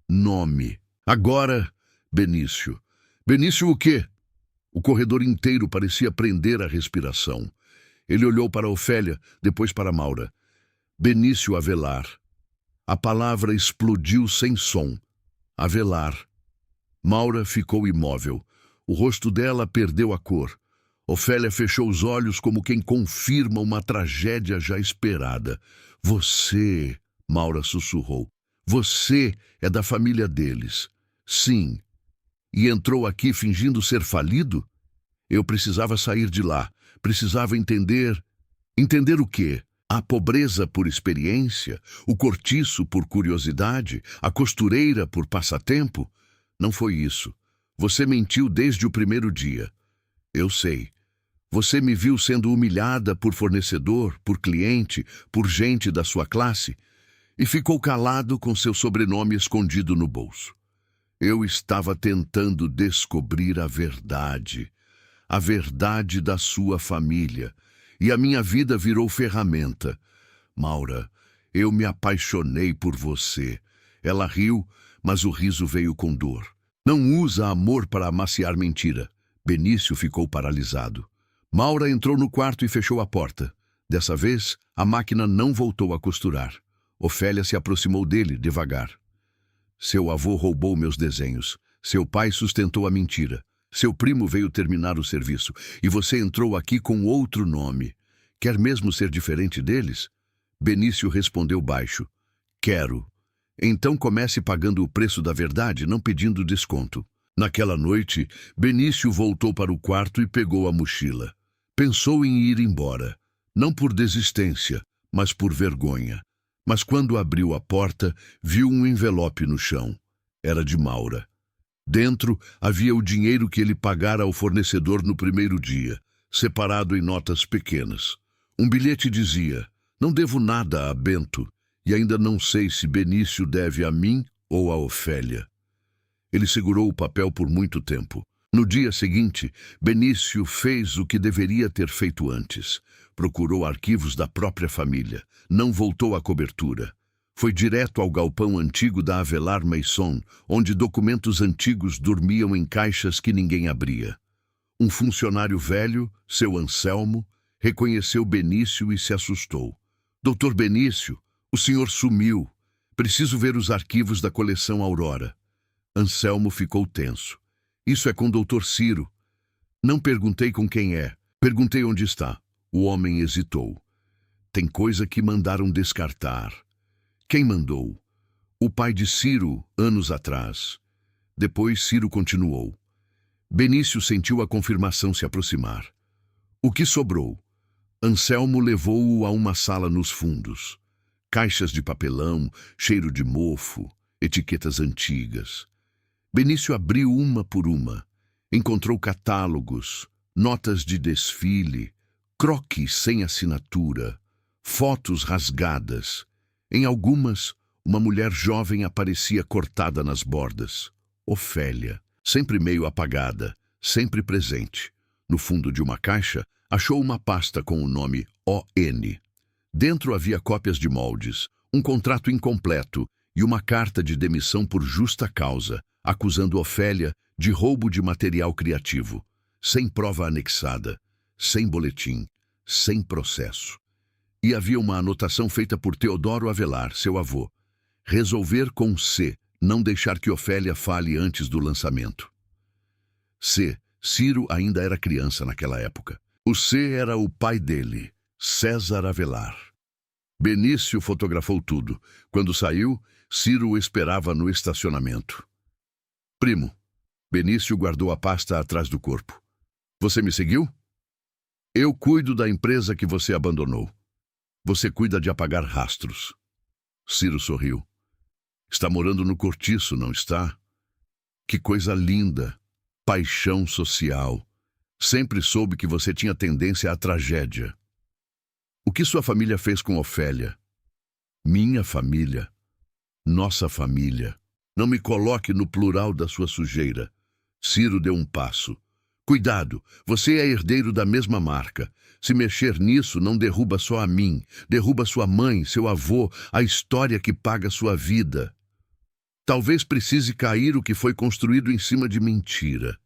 Nome. Agora, Benício. Benício o quê? O corredor inteiro parecia prender a respiração. Ele olhou para Ofélia, depois para Maura. Benício Avelar. A palavra explodiu sem som. Avelar. Maura ficou imóvel. O rosto dela perdeu a cor. Ofélia fechou os olhos como quem confirma uma tragédia já esperada. Você, Maura sussurrou, você é da família deles. Sim. E entrou aqui fingindo ser falido? Eu precisava sair de lá. Precisava entender. Entender o quê? A pobreza por experiência? O cortiço por curiosidade? A costureira por passatempo? Não foi isso. Você mentiu desde o primeiro dia. Eu sei. Você me viu sendo humilhada por fornecedor, por cliente, por gente da sua classe, e ficou calado com seu sobrenome escondido no bolso. Eu estava tentando descobrir a verdade da sua família, e a minha vida virou ferramenta. Maura, eu me apaixonei por você. Ela riu, mas o riso veio com dor. Não usa amor para amaciar mentira. Benício ficou paralisado. Maura entrou no quarto e fechou a porta. Dessa vez, a máquina não voltou a costurar. Ofélia se aproximou dele, devagar. Seu avô roubou meus desenhos. Seu pai sustentou a mentira. Seu primo veio terminar o serviço. E você entrou aqui com outro nome. Quer mesmo ser diferente deles? Benício respondeu baixo. Quero. Então comece pagando o preço da verdade, não pedindo desconto. Naquela noite, Benício voltou para o quarto e pegou a mochila. Pensou em ir embora, não por desistência, mas por vergonha. Mas quando abriu a porta, viu um envelope no chão. Era de Maura. Dentro havia o dinheiro que ele pagara ao fornecedor no primeiro dia, separado em notas pequenas. Um bilhete dizia, não devo nada a Bento, e ainda não sei se Benício deve a mim ou a Ofélia. Ele segurou o papel por muito tempo. No dia seguinte, Benício fez o que deveria ter feito antes. Procurou arquivos da própria família. Não voltou à cobertura. Foi direto ao galpão antigo da Avelar Maison, onde documentos antigos dormiam em caixas que ninguém abria. Um funcionário velho, seu Anselmo, reconheceu Benício e se assustou. Doutor Benício, o senhor sumiu. Preciso ver os arquivos da coleção Aurora. Anselmo ficou tenso. Isso é com o Dr. Ciro. Não perguntei com quem é. Perguntei onde está. O homem hesitou. Tem coisa que mandaram descartar. Quem mandou? O pai de Ciro, anos atrás. Depois Ciro continuou. Benício sentiu a confirmação se aproximar. O que sobrou? Anselmo levou-o a uma sala nos fundos. Caixas de papelão, cheiro de mofo, etiquetas antigas. Benício abriu uma por uma. Encontrou catálogos, notas de desfile, croquis sem assinatura, fotos rasgadas. Em algumas, uma mulher jovem aparecia cortada nas bordas. Ofélia, sempre meio apagada, sempre presente. No fundo de uma caixa, achou uma pasta com o nome ON. Dentro havia cópias de moldes, um contrato incompleto e uma carta de demissão por justa causa, acusando Ofélia de roubo de material criativo, sem prova anexada, sem boletim, sem processo. E havia uma anotação feita por Teodoro Avelar, seu avô. Resolver com C, não deixar que Ofélia fale antes do lançamento. C. Ciro ainda era criança naquela época. O C era o pai dele, César Avelar. Benício fotografou tudo. Quando saiu, Ciro o esperava no estacionamento. Primo. Benício guardou a pasta atrás do corpo. Você me seguiu? Eu cuido da empresa que você abandonou. Você cuida de apagar rastros. Ciro sorriu. Está morando no cortiço, não está? Que coisa linda. Paixão social. Sempre soube que você tinha tendência à tragédia. O que sua família fez com Ofélia? Minha família. Nossa família. Não me coloque no plural da sua sujeira. Ciro deu um passo. Cuidado, você é herdeiro da mesma marca. Se mexer nisso, não derruba só a mim, derruba sua mãe, seu avô, a história que paga sua vida. Talvez precise cair o que foi construído em cima de mentira.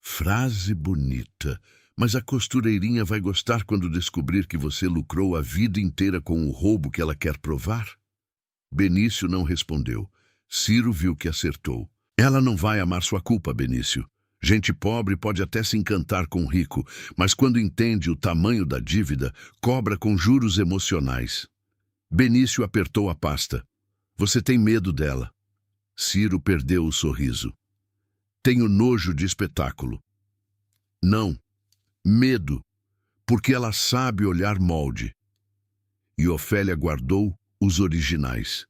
Frase bonita, mas a costureirinha vai gostar quando descobrir que você lucrou a vida inteira com o roubo que ela quer provar? Benício não respondeu. Ciro viu que acertou. Ela não vai amar sua culpa, Benício. Gente pobre pode até se encantar com rico, mas quando entende o tamanho da dívida, cobra com juros emocionais. Benício apertou a pasta. Você tem medo dela. Ciro perdeu o sorriso. Tenho nojo de espetáculo. Não, medo, porque ela sabe olhar molde. E Ofélia guardou os originais.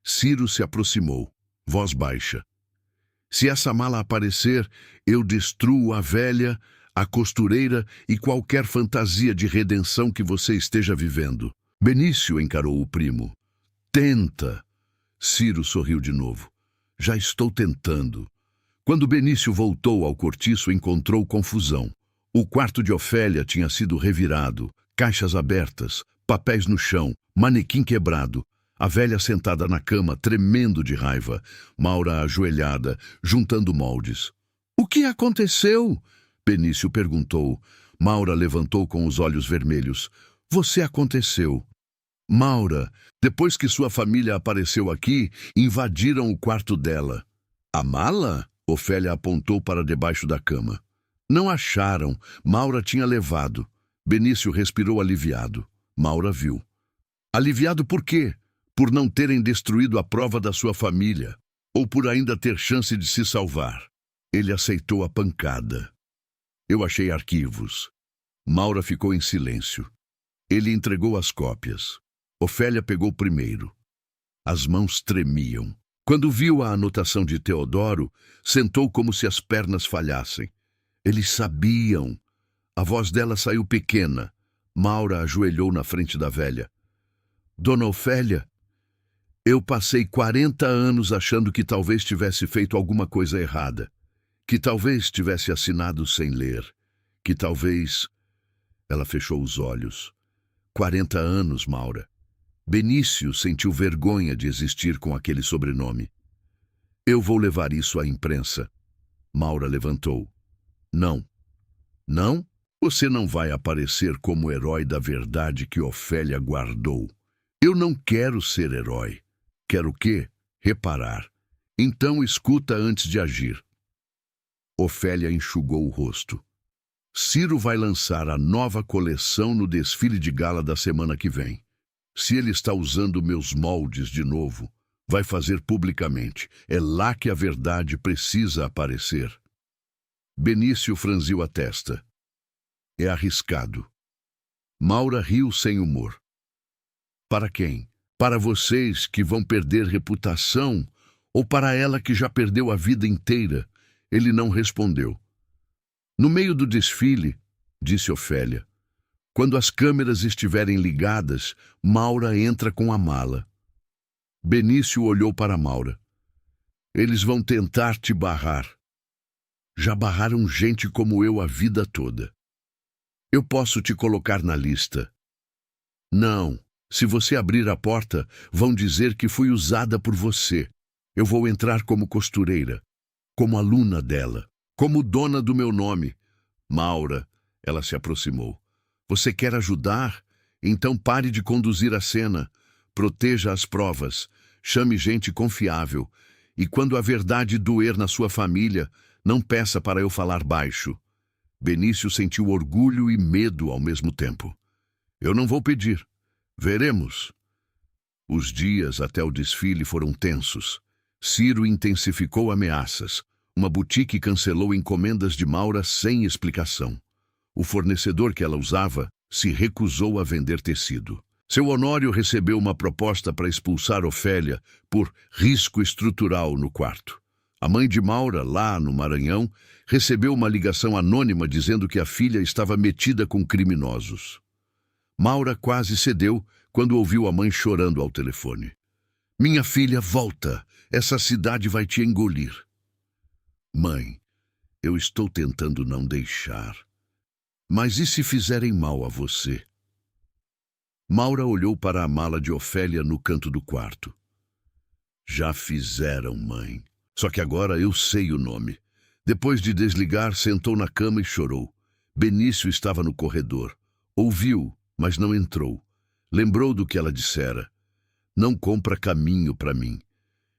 Ciro se aproximou, voz baixa. Se essa mala aparecer, eu destruo a velha, a costureira e qualquer fantasia de redenção que você esteja vivendo. Benício encarou o primo. Tenta. Ciro sorriu de novo. Já estou tentando. Quando Benício voltou ao cortiço, encontrou confusão. O quarto de Ofélia tinha sido revirado, caixas abertas, papéis no chão, manequim quebrado. A velha sentada na cama, tremendo de raiva. Maura ajoelhada, juntando moldes. O que aconteceu? Benício perguntou. Maura levantou com os olhos vermelhos. Você aconteceu. Maura, depois que sua família apareceu aqui, invadiram o quarto dela. A mala? Ofélia apontou para debaixo da cama. Não acharam. Maura tinha levado. Benício respirou aliviado. Maura viu. Aliviado por quê? Por não terem destruído a prova da sua família, ou por ainda ter chance de se salvar. Ele aceitou a pancada. Eu achei arquivos. Maura ficou em silêncio. Ele entregou as cópias. Ofélia pegou primeiro. As mãos tremiam. Quando viu a anotação de Teodoro, sentou como se as pernas falhassem. Eles sabiam. A voz dela saiu pequena. Maura ajoelhou na frente da velha. Dona Ofélia, eu passei 40 anos achando que talvez tivesse feito alguma coisa errada, que talvez tivesse assinado sem ler, que talvez... Ela fechou os olhos. 40 anos, Maura. Benício sentiu vergonha de existir com aquele sobrenome. Eu vou levar isso à imprensa. Maura levantou. Não. Não? Você não vai aparecer como o herói da verdade que Ofélia guardou. Eu não quero ser herói. Quero o quê? Reparar. Então escuta antes de agir. Ofélia enxugou o rosto. Ciro vai lançar a nova coleção no desfile de gala da semana que vem. Se ele está usando meus moldes de novo, vai fazer publicamente. É lá que a verdade precisa aparecer. Benício franziu a testa. É arriscado. Maura riu sem humor. Para quem? Para vocês que vão perder reputação ou para ela que já perdeu a vida inteira? Ele não respondeu. No meio do desfile, disse Ofélia, quando as câmeras estiverem ligadas, Maura entra com a mala. Benício olhou para Maura. Eles vão tentar te barrar. Já barraram gente como eu a vida toda. Eu posso te colocar na lista. Não. Se você abrir a porta, vão dizer que fui usada por você. Eu vou entrar como costureira, como aluna dela, como dona do meu nome. Maura, ela se aproximou. Você quer ajudar? Então pare de conduzir a cena. Proteja as provas. Chame gente confiável. E quando a verdade doer na sua família, não peça para eu falar baixo. Benício sentiu orgulho e medo ao mesmo tempo. Eu não vou pedir. Veremos. Os dias até o desfile foram tensos. Ciro intensificou ameaças. Uma boutique cancelou encomendas de Maura sem explicação. O fornecedor que ela usava se recusou a vender tecido. Seu Honório recebeu uma proposta para expulsar Ofélia por risco estrutural no quarto. A mãe de Maura, lá no Maranhão, recebeu uma ligação anônima dizendo que a filha estava metida com criminosos. Maura quase cedeu quando ouviu a mãe chorando ao telefone. Minha filha, volta. Essa cidade vai te engolir. Mãe, Eu estou tentando não deixar. Mas e se fizerem mal a você? Maura olhou para a mala de Ofélia no canto do quarto. Já fizeram, mãe. Só que agora eu sei o nome. Depois de desligar, sentou na cama e chorou. Benício estava no corredor. Ouviu, mas não entrou. Lembrou do que ela dissera. Não compra caminho para mim.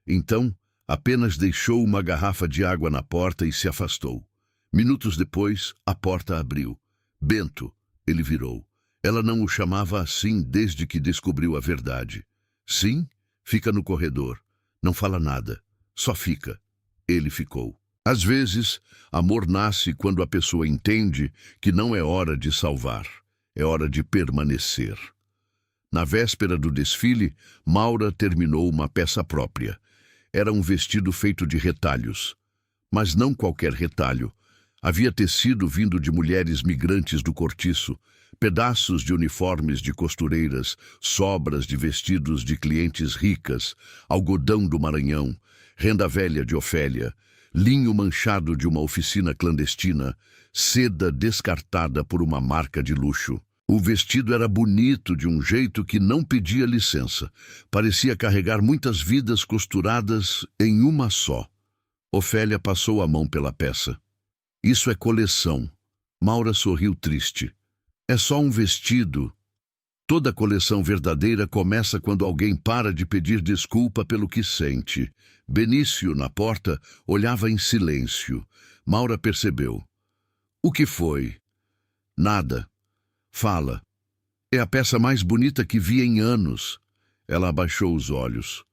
Então, apenas deixou uma garrafa de água na porta e se afastou. Minutos depois, a porta abriu. Bento, ele virou. Ela não o chamava assim desde que descobriu a verdade. Sim, fica no corredor. Não fala nada. Só fica. Ele ficou. Às vezes, amor nasce quando a pessoa entende que não é hora de salvar. É hora de permanecer. Na véspera do desfile, Maura terminou uma peça própria. Era um vestido feito de retalhos. Mas não qualquer retalho. Havia tecido vindo de mulheres migrantes do cortiço, pedaços de uniformes de costureiras, sobras de vestidos de clientes ricas, algodão do Maranhão, renda velha de Ofélia, linho manchado de uma oficina clandestina, seda descartada por uma marca de luxo. O vestido era bonito de um jeito que não pedia licença. Parecia carregar muitas vidas costuradas em uma só. Ofélia passou a mão pela peça. Isso é coleção. Maura sorriu triste. É só um vestido. Toda coleção verdadeira começa quando alguém para de pedir desculpa pelo que sente. Benício, na porta, olhava em silêncio. Maura percebeu. O que foi? Nada. Fala. É a peça mais bonita que vi em anos. Ela abaixou os olhos.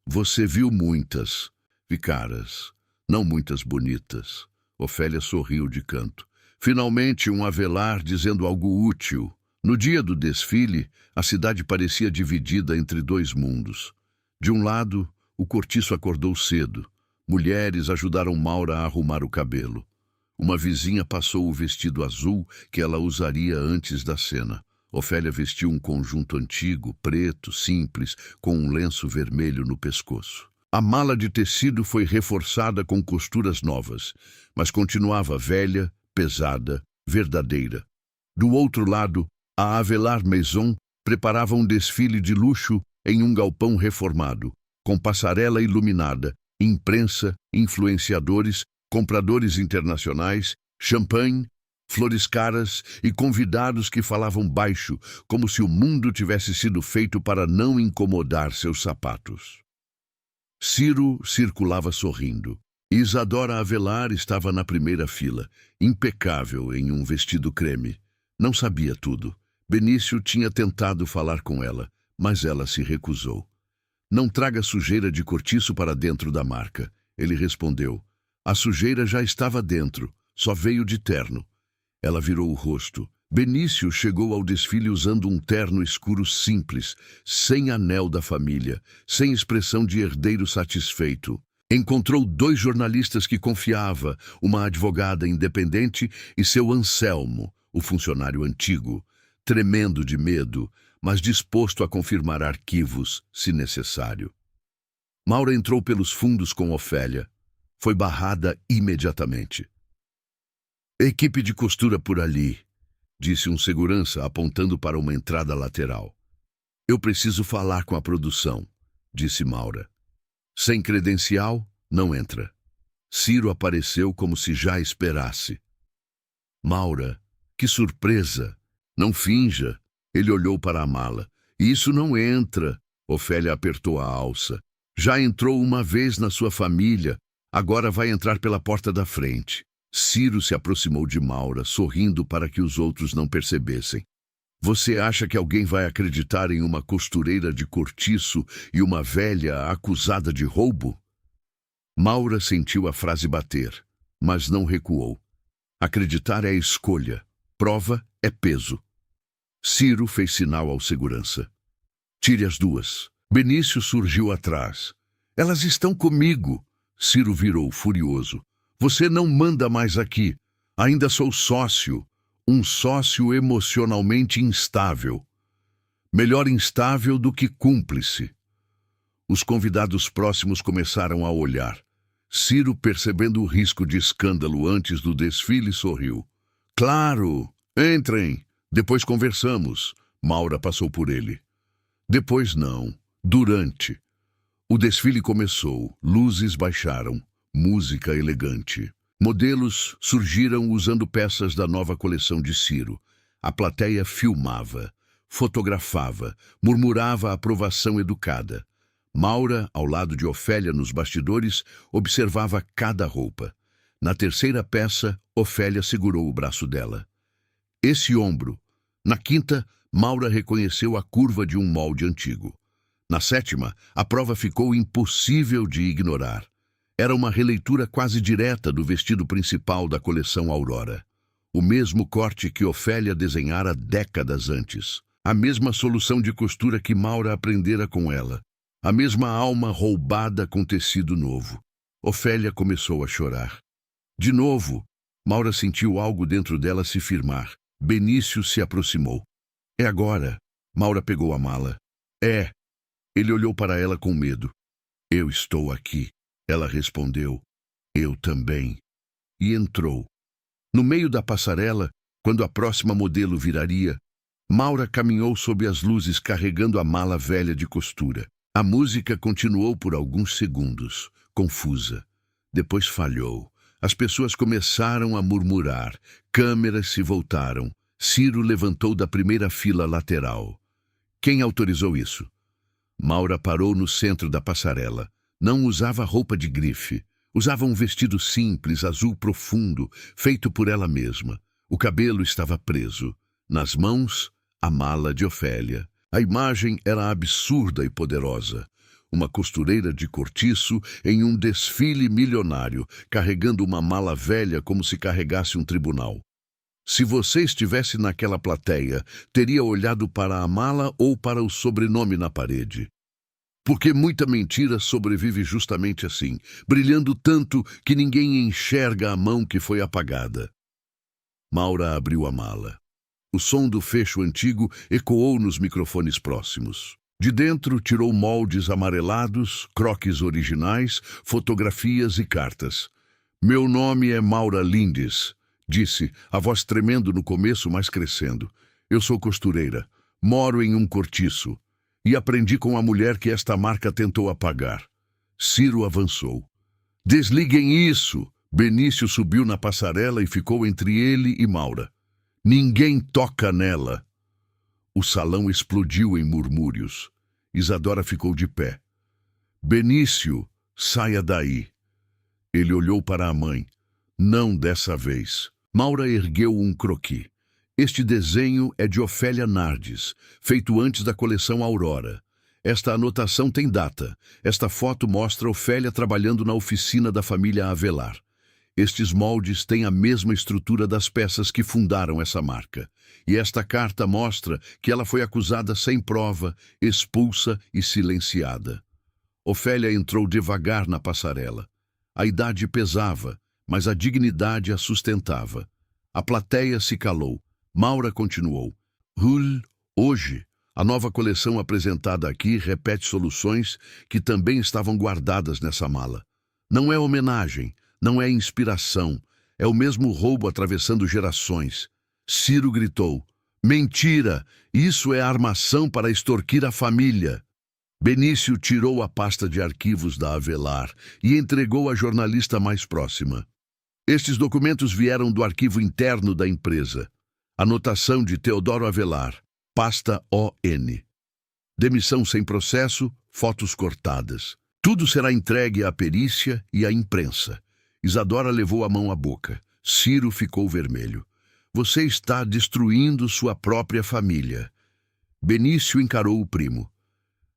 Você viu muitas. Vi caras. Não muitas bonitas. Ofélia sorriu de canto. Finalmente um avelar dizendo algo útil. No dia do desfile, a cidade parecia dividida entre dois mundos. De um lado, o cortiço acordou cedo. Mulheres ajudaram Maura a arrumar o cabelo. Uma vizinha passou o vestido azul que ela usaria antes da cena. Ofélia vestiu um conjunto antigo, preto, simples, com um lenço vermelho no pescoço. A mala de tecido foi reforçada com costuras novas, mas continuava velha, pesada, verdadeira. Do outro lado, a Avelar Maison preparava um desfile de luxo em um galpão reformado, com passarela iluminada, imprensa, influenciadores, compradores internacionais, champanhe, flores caras e convidados que falavam baixo, como se o mundo tivesse sido feito para não incomodar seus sapatos. Ciro circulava sorrindo. Isadora Avelar estava na primeira fila, impecável em um vestido creme. Não sabia tudo. Benício tinha tentado falar com ela, mas ela se recusou. Não traga sujeira de cortiço para dentro da marca. Ele respondeu. A sujeira já estava dentro, só veio de terno. Ela virou o rosto. Benício chegou ao desfile usando um terno escuro simples, sem anel da família, sem expressão de herdeiro satisfeito. Encontrou 2 jornalistas que confiava, uma advogada independente e seu Anselmo, o funcionário antigo, tremendo de medo, mas disposto a confirmar arquivos, se necessário. Maura entrou pelos fundos com Ofélia. Foi barrada imediatamente. Equipe de costura por ali, disse um segurança apontando para uma entrada lateral. Eu preciso falar com a produção, disse Maura. Sem credencial, não entra. Ciro apareceu como se já esperasse. Maura, que surpresa! Não finja. Ele olhou para a mala. Isso não entra. Ofélia apertou a alça. Já entrou uma vez na sua família. Agora vai entrar pela porta da frente. Ciro se aproximou de Maura, sorrindo para que os outros não percebessem. Você acha que alguém vai acreditar em uma costureira de cortiço e uma velha acusada de roubo? Maura sentiu a frase bater, mas não recuou. Acreditar é escolha. Prova é peso. Ciro fez sinal ao segurança. Tire as 2. Benício surgiu atrás. Elas estão comigo. Ciro virou furioso. Você não manda mais aqui. Ainda sou sócio. Um sócio emocionalmente instável. Melhor instável do que cúmplice. Os convidados próximos começaram a olhar. Ciro, percebendo o risco de escândalo antes do desfile, sorriu. Claro, entrem, depois conversamos. Maura passou por ele. Depois não, durante. O desfile começou, luzes baixaram, música elegante. Modelos surgiram usando peças da nova coleção de Ciro. A plateia filmava, fotografava, murmurava a aprovação educada. Maura, ao lado de Ofélia nos bastidores, observava cada roupa. Na terceira peça, Ofélia segurou o braço dela. Esse ombro. Na quinta, Maura reconheceu a curva de um molde antigo. Na sétima, a prova ficou impossível de ignorar. Era uma releitura quase direta do vestido principal da coleção Aurora. O mesmo corte que Ofélia desenhara décadas antes. A mesma solução de costura que Maura aprendera com ela. A mesma alma roubada com tecido novo. Ofélia começou a chorar. De novo, Maura sentiu algo dentro dela se firmar. Benício se aproximou. É agora. Maura pegou a mala. É. Ele olhou para ela com medo. Eu estou aqui. Ela respondeu. Eu também. E entrou. No meio da passarela, quando a próxima modelo viraria, Maura caminhou sob as luzes carregando a mala velha de costura. A música continuou por alguns segundos, confusa. Depois falhou. As pessoas começaram a murmurar. Câmeras se voltaram. Ciro levantou da primeira fila lateral. Quem autorizou isso? Maura parou no centro da passarela. Não usava roupa de grife. Usava um vestido simples, azul profundo, feito por ela mesma. O cabelo estava preso. Nas mãos, a mala de Ofélia. A imagem era absurda e poderosa. Uma costureira de cortiço em um desfile milionário, carregando uma mala velha como se carregasse um tribunal. Se você estivesse naquela plateia, teria olhado para a mala ou para o sobrenome na parede. Porque muita mentira sobrevive justamente assim, brilhando tanto que ninguém enxerga a mão que foi apagada. Maura abriu a mala. O som do fecho antigo ecoou nos microfones próximos. De dentro, tirou moldes amarelados, croques originais, fotografias e cartas. Meu nome é Maura Lindes, disse, a voz tremendo no começo, mas crescendo. Eu sou costureira, moro em um cortiço e aprendi com a mulher que esta marca tentou apagar. Ciro avançou. Desliguem isso! Benício subiu na passarela e ficou entre ele e Maura. Ninguém toca nela. O salão explodiu em murmúrios. Isadora ficou de pé. Benício, saia daí. Ele olhou para a mãe. Não dessa vez. Maura ergueu um croquis. Este desenho é de Ofélia Nardes, feito antes da coleção Aurora. Esta anotação tem data. Esta foto mostra Ofélia trabalhando na oficina da família Avelar. Estes moldes têm a mesma estrutura das peças que fundaram essa marca. E esta carta mostra que ela foi acusada sem prova, expulsa e silenciada. Ofélia entrou devagar na passarela. A idade pesava, mas a dignidade a sustentava. A plateia se calou. Maura continuou. Hoje, a nova coleção apresentada aqui repete soluções que também estavam guardadas nessa mala. Não é homenagem. Não é inspiração, é o mesmo roubo atravessando gerações. Ciro gritou, mentira, isso é armação para extorquir a família. Benício tirou a pasta de arquivos da Avelar e entregou à jornalista mais próxima. Estes documentos vieram do arquivo interno da empresa. Anotação de Teodoro Avelar, pasta ON. Demissão sem processo, fotos cortadas. Tudo será entregue à perícia e à imprensa. Isadora levou a mão à boca. Ciro ficou vermelho. Você está destruindo sua própria família. Benício encarou o primo.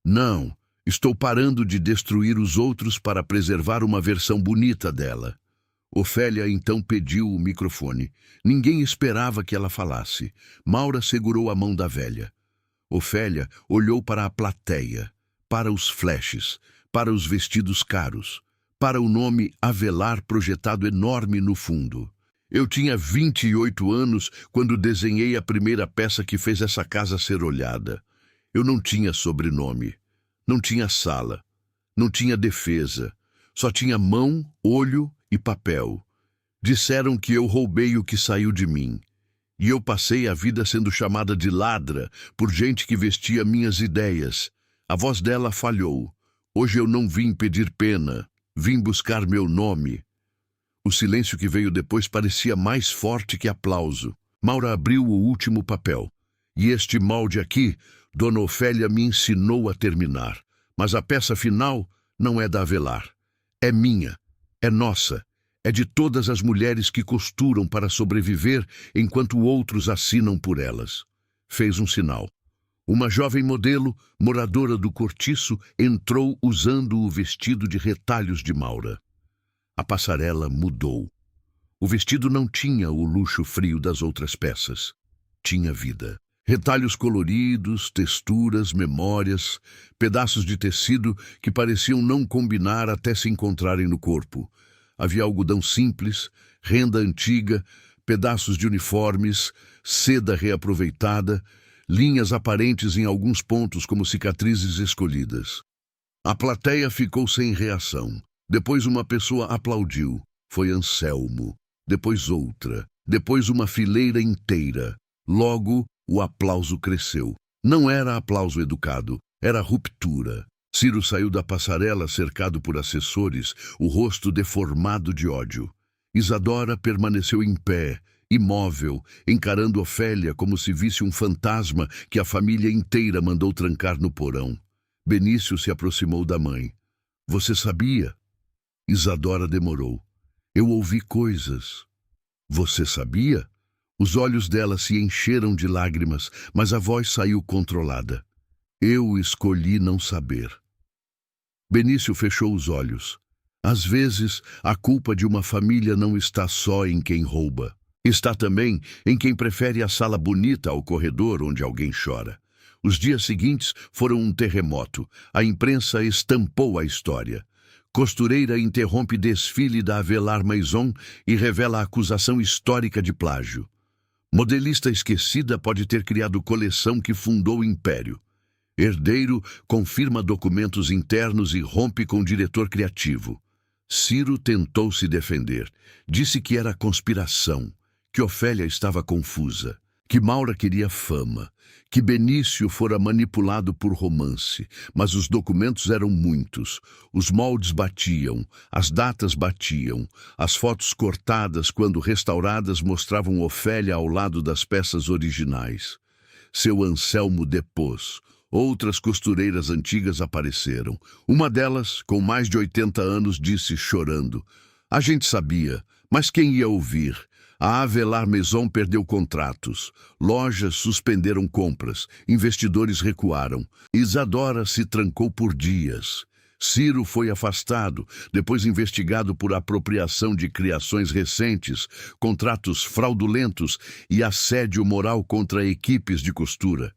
Não, estou parando de destruir os outros para preservar uma versão bonita dela. Ofélia então pediu o microfone. Ninguém esperava que ela falasse. Maura segurou a mão da velha. Ofélia olhou para a plateia, para os flashes, para os vestidos caros, para o nome Avelar projetado enorme no fundo. Eu tinha 28 anos quando desenhei a primeira peça que fez essa casa ser olhada. Eu não tinha sobrenome, não tinha sala, não tinha defesa. Só tinha mão, olho e papel. Disseram que eu roubei o que saiu de mim. E eu passei a vida sendo chamada de ladra por gente que vestia minhas ideias. A voz dela falhou. Hoje eu não vim pedir pena, vim buscar meu nome. O silêncio que veio depois parecia mais forte que aplauso. Maura abriu o último papel. E este molde aqui, Dona Ofélia me ensinou a terminar. Mas a peça final não é da Avelar. É minha, é nossa. É de todas as mulheres que costuram para sobreviver enquanto outros assinam por elas. Fez um sinal. Uma jovem modelo, moradora do cortiço, entrou usando o vestido de retalhos de Maura. A passarela mudou. O vestido não tinha o luxo frio das outras peças. Tinha vida. Retalhos coloridos, texturas, memórias, pedaços de tecido que pareciam não combinar até se encontrarem no corpo. Havia algodão simples, renda antiga, pedaços de uniformes, seda reaproveitada, linhas aparentes em alguns pontos como cicatrizes escolhidas. A plateia ficou sem reação. Depois uma pessoa aplaudiu. Foi Anselmo. Depois outra. Depois uma fileira inteira. Logo, o aplauso cresceu. Não era aplauso educado, era ruptura. Ciro saiu da passarela cercado por assessores, o rosto deformado de ódio. Isadora permaneceu em pé, imóvel, encarando Ofélia como se visse um fantasma que a família inteira mandou trancar no porão. Benício se aproximou da mãe. Você sabia? Isadora demorou. Eu ouvi coisas. Você sabia? Os olhos dela se encheram de lágrimas, mas a voz saiu controlada. Eu escolhi não saber. Benício fechou os olhos. Às vezes, a culpa de uma família não está só em quem rouba. Está também em quem prefere a sala bonita ao corredor onde alguém chora. Os dias seguintes foram um terremoto. A imprensa estampou a história. Costureira interrompe desfile da Avelar Maison e revela a acusação histórica de plágio. Modelista esquecida pode ter criado coleção que fundou o império. Herdeiro confirma documentos internos e rompe com o diretor criativo. Ciro tentou se defender. Disse que era conspiração, que Ofélia estava confusa, que Maura queria fama, que Benício fora manipulado por romance. Mas os documentos eram muitos. Os moldes batiam, as datas batiam, as fotos cortadas quando restauradas mostravam Ofélia ao lado das peças originais. Seu Anselmo depôs. Outras costureiras antigas apareceram. Uma delas, com mais de 80 anos, disse chorando: a gente sabia, mas quem ia ouvir? A Avelar Maison perdeu contratos. Lojas suspenderam compras. Investidores recuaram. Isadora se trancou por dias. Ciro foi afastado, depois investigado por apropriação de criações recentes, contratos fraudulentos e assédio moral contra equipes de costura.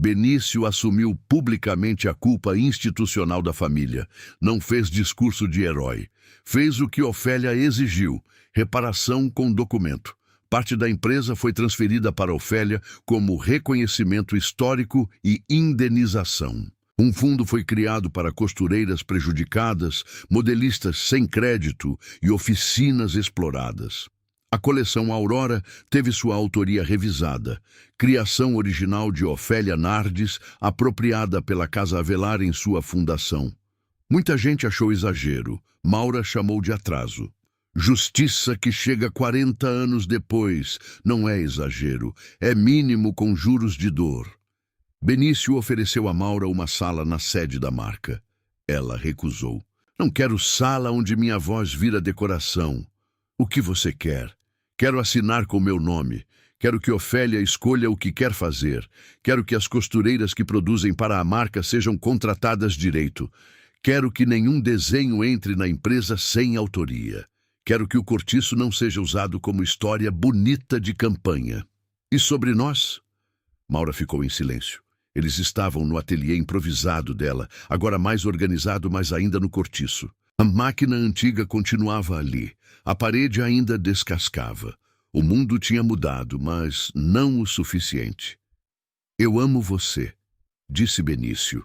Benício assumiu publicamente a culpa institucional da família. Não fez discurso de herói. Fez o que Ofélia exigiu: reparação com documento. Parte da empresa foi transferida para Ofélia como reconhecimento histórico e indenização. Um fundo foi criado para costureiras prejudicadas, modelistas sem crédito e oficinas exploradas. A coleção Aurora teve sua autoria revisada. Criação original de Ofélia Nardes, apropriada pela Casa Avelar em sua fundação. Muita gente achou exagero. Maura chamou de atraso. Justiça que chega 40 anos depois. Não é exagero. É mínimo com juros de dor. Benício ofereceu a Maura uma sala na sede da marca. Ela recusou. Não quero sala onde minha voz vira decoração. O que você quer? Quero assinar com meu nome. Quero que Ofélia escolha o que quer fazer. Quero que as costureiras que produzem para a marca sejam contratadas direito. Quero que nenhum desenho entre na empresa sem autoria. Quero que o cortiço não seja usado como história bonita de campanha. E sobre nós? Maura ficou em silêncio. Eles estavam no ateliê improvisado dela, agora mais organizado, mas ainda no cortiço. A máquina antiga continuava ali. A parede ainda descascava. O mundo tinha mudado, mas não o suficiente. Eu amo você, disse Benício.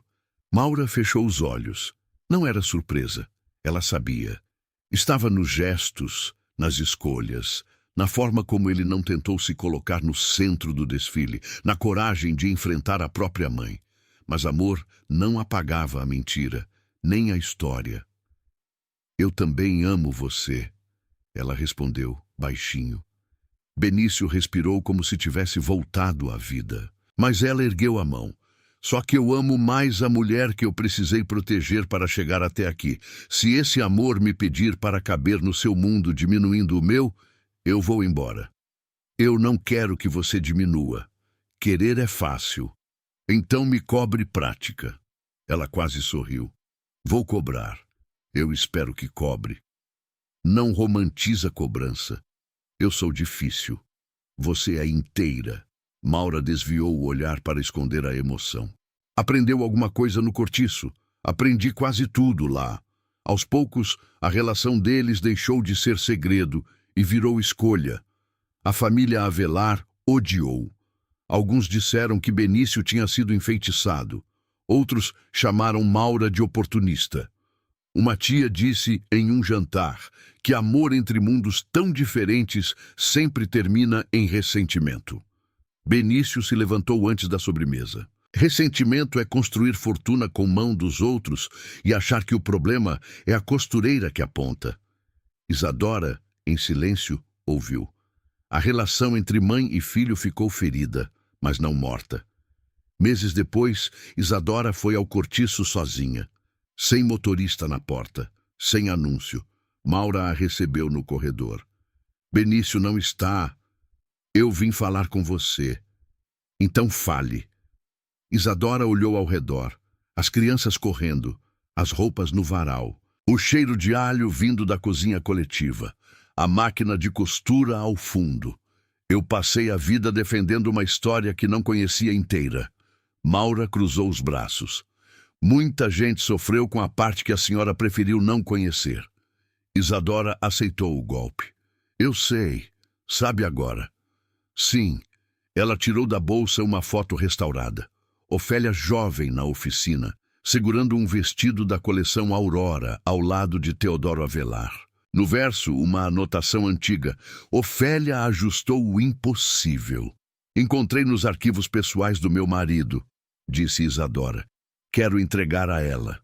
Maura fechou os olhos. Não era surpresa. Ela sabia. Estava nos gestos, nas escolhas, na forma como ele não tentou se colocar no centro do desfile, na coragem de enfrentar a própria mãe. Mas amor não apagava a mentira, nem a história. Eu também amo você, ela respondeu, baixinho. Benício respirou como se tivesse voltado à vida. Mas ela ergueu a mão. Só que eu amo mais a mulher que eu precisei proteger para chegar até aqui. Se esse amor me pedir para caber no seu mundo diminuindo o meu, eu vou embora. Eu não quero que você diminua. Querer é fácil. Então me cobre prática. Ela quase sorriu. Vou cobrar. Eu espero que cobre. Não romantiza a cobrança. Eu sou difícil. Você é inteira. Maura desviou o olhar para esconder a emoção. Aprendeu alguma coisa no cortiço. Aprendi quase tudo lá. Aos poucos, a relação deles deixou de ser segredo e virou escolha. A família Avelar odiou. Alguns disseram que Benício tinha sido enfeitiçado. Outros chamaram Maura de oportunista. Uma tia disse em um jantar que amor entre mundos tão diferentes sempre termina em ressentimento. Benício se levantou antes da sobremesa. Ressentimento é construir fortuna com mão dos outros e achar que o problema é a costureira que aponta. Isadora, em silêncio, ouviu. A relação entre mãe e filho ficou ferida, mas não morta. Meses depois, Isadora foi ao cortiço sozinha, sem motorista na porta, sem anúncio. Maura a recebeu no corredor. Benício não está. Eu vim falar com você. Então fale. Isadora olhou ao redor. As crianças correndo, as roupas no varal, o cheiro de alho vindo da cozinha coletiva, a máquina de costura ao fundo. Eu passei a vida defendendo uma história que não conhecia inteira. Maura cruzou os braços. Muita gente sofreu com a parte que a senhora preferiu não conhecer. Isadora aceitou o golpe. Eu sei. Sabe agora. Sim. Ela tirou da bolsa uma foto restaurada. Ofélia jovem na oficina, segurando um vestido da coleção Aurora, ao lado de Teodoro Avelar. No verso, uma anotação antiga. Ofélia ajustou o impossível. Encontrei nos arquivos pessoais do meu marido, disse Isadora. Quero entregar a ela.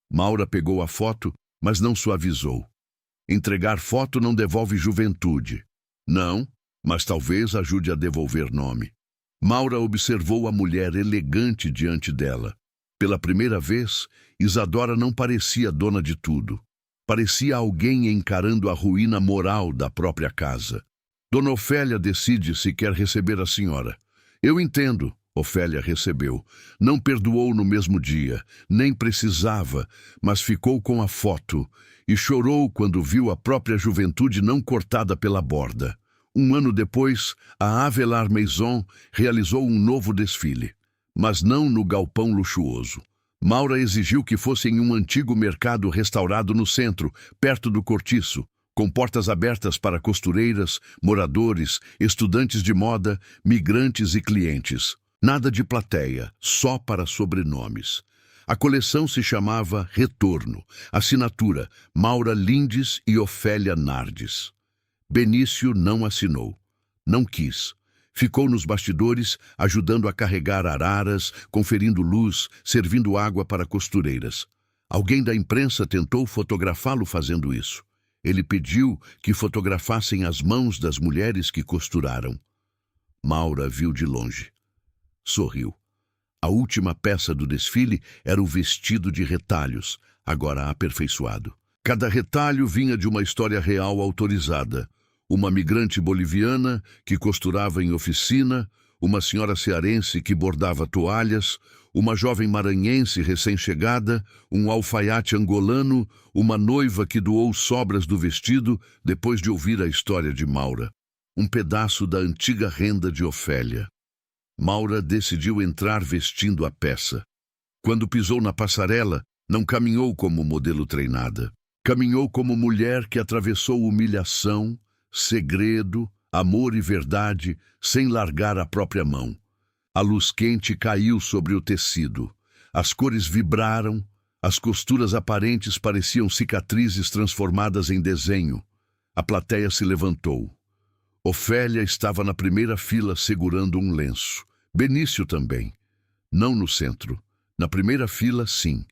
Maura pegou a foto, mas não suavizou. Entregar foto não devolve juventude. Não, mas talvez ajude a devolver nome. Maura observou a mulher elegante diante dela. Pela primeira vez, Isadora não parecia dona de tudo. Parecia alguém encarando a ruína moral da própria casa. Dona Ofélia decide se quer receber a senhora. Eu entendo, Ofélia recebeu. Não perdoou no mesmo dia, nem precisava, mas ficou com a foto e chorou quando viu a própria juventude não cortada pela borda. Um ano depois, a Avelar Maison realizou um novo desfile, mas não no galpão luxuoso. Maura exigiu que fosse em um antigo mercado restaurado no centro, perto do cortiço, com portas abertas para costureiras, moradores, estudantes de moda, migrantes e clientes. Nada de plateia, só para sobrenomes. A coleção se chamava Retorno, assinatura Maura Lindes e Ofélia Nardes. Benício não assinou. Não quis. Ficou nos bastidores, ajudando a carregar araras, conferindo luz, servindo água para costureiras. Alguém da imprensa tentou fotografá-lo fazendo isso. Ele pediu que fotografassem as mãos das mulheres que costuraram. Maura viu de longe. Sorriu. A última peça do desfile era o vestido de retalhos, agora aperfeiçoado. Cada retalho vinha de uma história real autorizada. Uma migrante boliviana que costurava em oficina, uma senhora cearense que bordava toalhas, uma jovem maranhense recém-chegada, um alfaiate angolano, uma noiva que doou sobras do vestido depois de ouvir a história de Maura. Um pedaço da antiga renda de Ofélia. Maura decidiu entrar vestindo a peça. Quando pisou na passarela, não caminhou como modelo treinada. Caminhou como mulher que atravessou humilhação, segredo, amor e verdade, sem largar a própria mão. A luz quente caiu sobre o tecido. As cores vibraram, As costuras aparentes pareciam cicatrizes transformadas em desenho. A plateia se levantou. Ofélia estava na primeira fila segurando um lenço. Benício também. Não no centro. Na primeira fila, sim,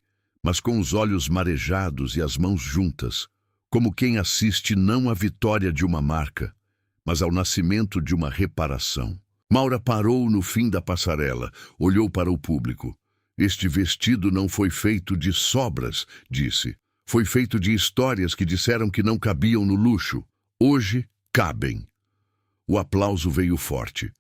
mas com os olhos marejados e as mãos juntas, como quem assiste não à vitória de uma marca, mas ao nascimento de uma reparação. Maura parou no fim da passarela, olhou para o público. Este vestido não foi feito de sobras, disse. Foi feito de histórias que disseram que não cabiam no luxo. Hoje, cabem. O aplauso veio forte.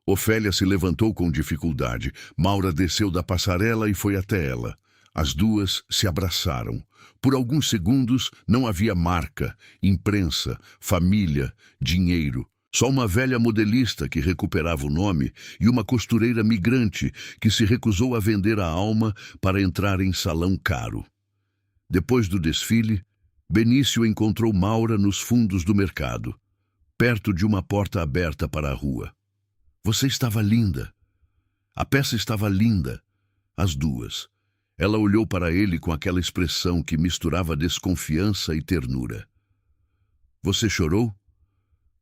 Ofélia se levantou com dificuldade. Maura desceu da passarela e foi até ela. As duas se abraçaram. Por alguns segundos não havia marca, imprensa, família, dinheiro. Só uma velha modelista que recuperava o nome e uma costureira migrante que se recusou a vender a alma para entrar em salão caro. Depois do desfile, Benício encontrou Maura nos fundos do mercado, perto de uma porta aberta para a rua. Você estava linda. A peça estava linda. As duas. Ela olhou para ele com aquela expressão que misturava desconfiança e ternura. Você chorou?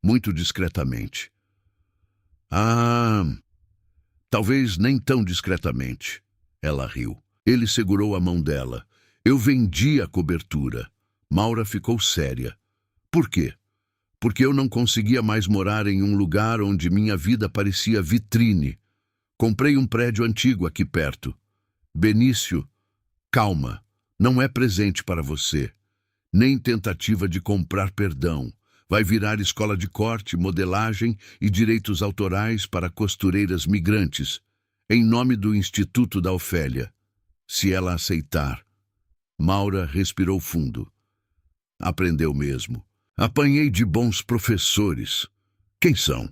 Muito discretamente. Ah, talvez nem tão discretamente. Ela riu. Ele segurou a mão dela. Eu vendi a cobertura. Maura ficou séria. Por quê? Porque eu não conseguia mais morar em um lugar onde minha vida parecia vitrine. Comprei um prédio antigo aqui perto. Benício, calma. Não é presente para você. Nem tentativa de comprar perdão. Vai virar escola de corte, modelagem e direitos autorais para costureiras migrantes, em nome do Instituto da Ofélia. Se ela aceitar. Maura respirou fundo. Aprendeu mesmo. Apanhei de bons professores. Quem são?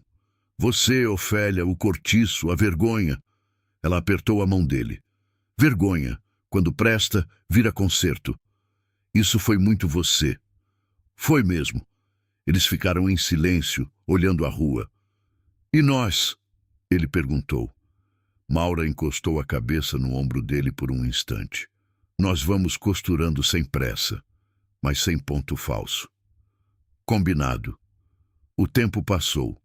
Você, Ofélia, o cortiço, a vergonha. Ela apertou a mão dele. Vergonha. Quando presta, vira conserto. Isso foi muito você. Foi mesmo. Eles ficaram em silêncio, olhando a rua. E nós? Ele perguntou. Maura encostou a cabeça no ombro dele por um instante. Nós vamos costurando sem pressa, mas sem ponto falso. Combinado. O tempo passou.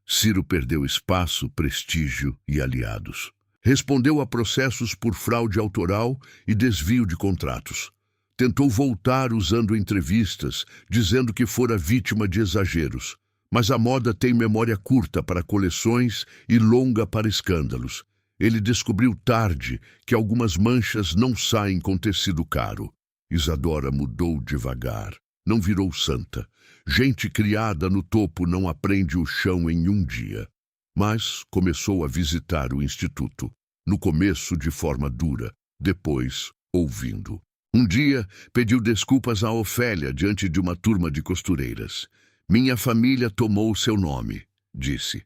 Ciro perdeu espaço, prestígio e aliados. Respondeu a processos por fraude autoral e desvio de contratos. Tentou voltar usando entrevistas, dizendo que fora vítima de exageros. Mas a moda tem memória curta para coleções e longa para escândalos. Ele descobriu tarde que algumas manchas não saem com tecido caro. Isadora mudou devagar. Não virou santa. Gente criada no topo não aprende o chão em um dia. Mas começou a visitar o instituto. No começo de forma dura, depois ouvindo. Um dia, pediu desculpas a Ofélia diante de uma turma de costureiras. Minha família tomou seu nome, disse.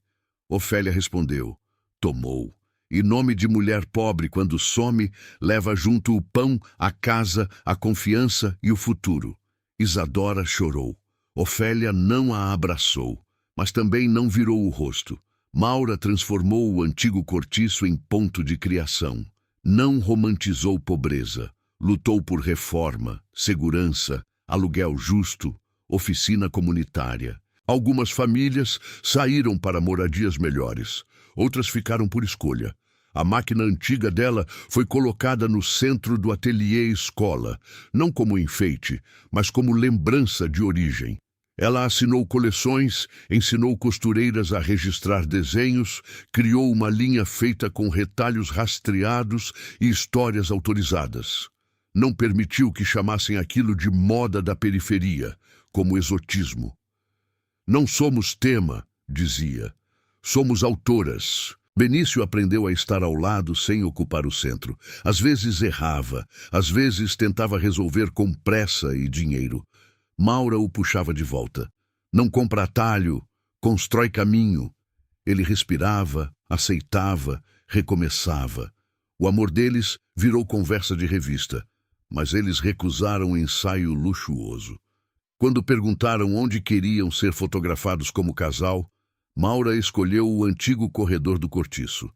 Ofélia respondeu. Tomou. E nome de mulher pobre, quando some, leva junto o pão, a casa, a confiança e o futuro. Isadora chorou. Ofélia não a abraçou, mas também não virou o rosto. Maura transformou o antigo cortiço em ponto de criação. Não romantizou pobreza. Lutou por reforma, segurança, aluguel justo, oficina comunitária. Algumas famílias saíram para moradias melhores. Outras ficaram por escolha. A máquina antiga dela foi colocada no centro do ateliê escola, não como enfeite, mas como lembrança de origem. Ela assinou coleções, ensinou costureiras a registrar desenhos, criou uma linha feita com retalhos rastreados e histórias autorizadas. Não permitiu que chamassem aquilo de moda da periferia, como exotismo. Não somos tema, dizia. Somos autoras. Benício aprendeu a estar ao lado sem ocupar o centro. Às vezes errava, às vezes tentava resolver com pressa e dinheiro. Maura o puxava de volta. Não compra atalho, constrói caminho. Ele respirava, aceitava, recomeçava. O amor deles virou conversa de revista. Mas eles recusaram o ensaio luxuoso. Quando perguntaram onde queriam ser fotografados como casal, Maura escolheu o antigo corredor do cortiço.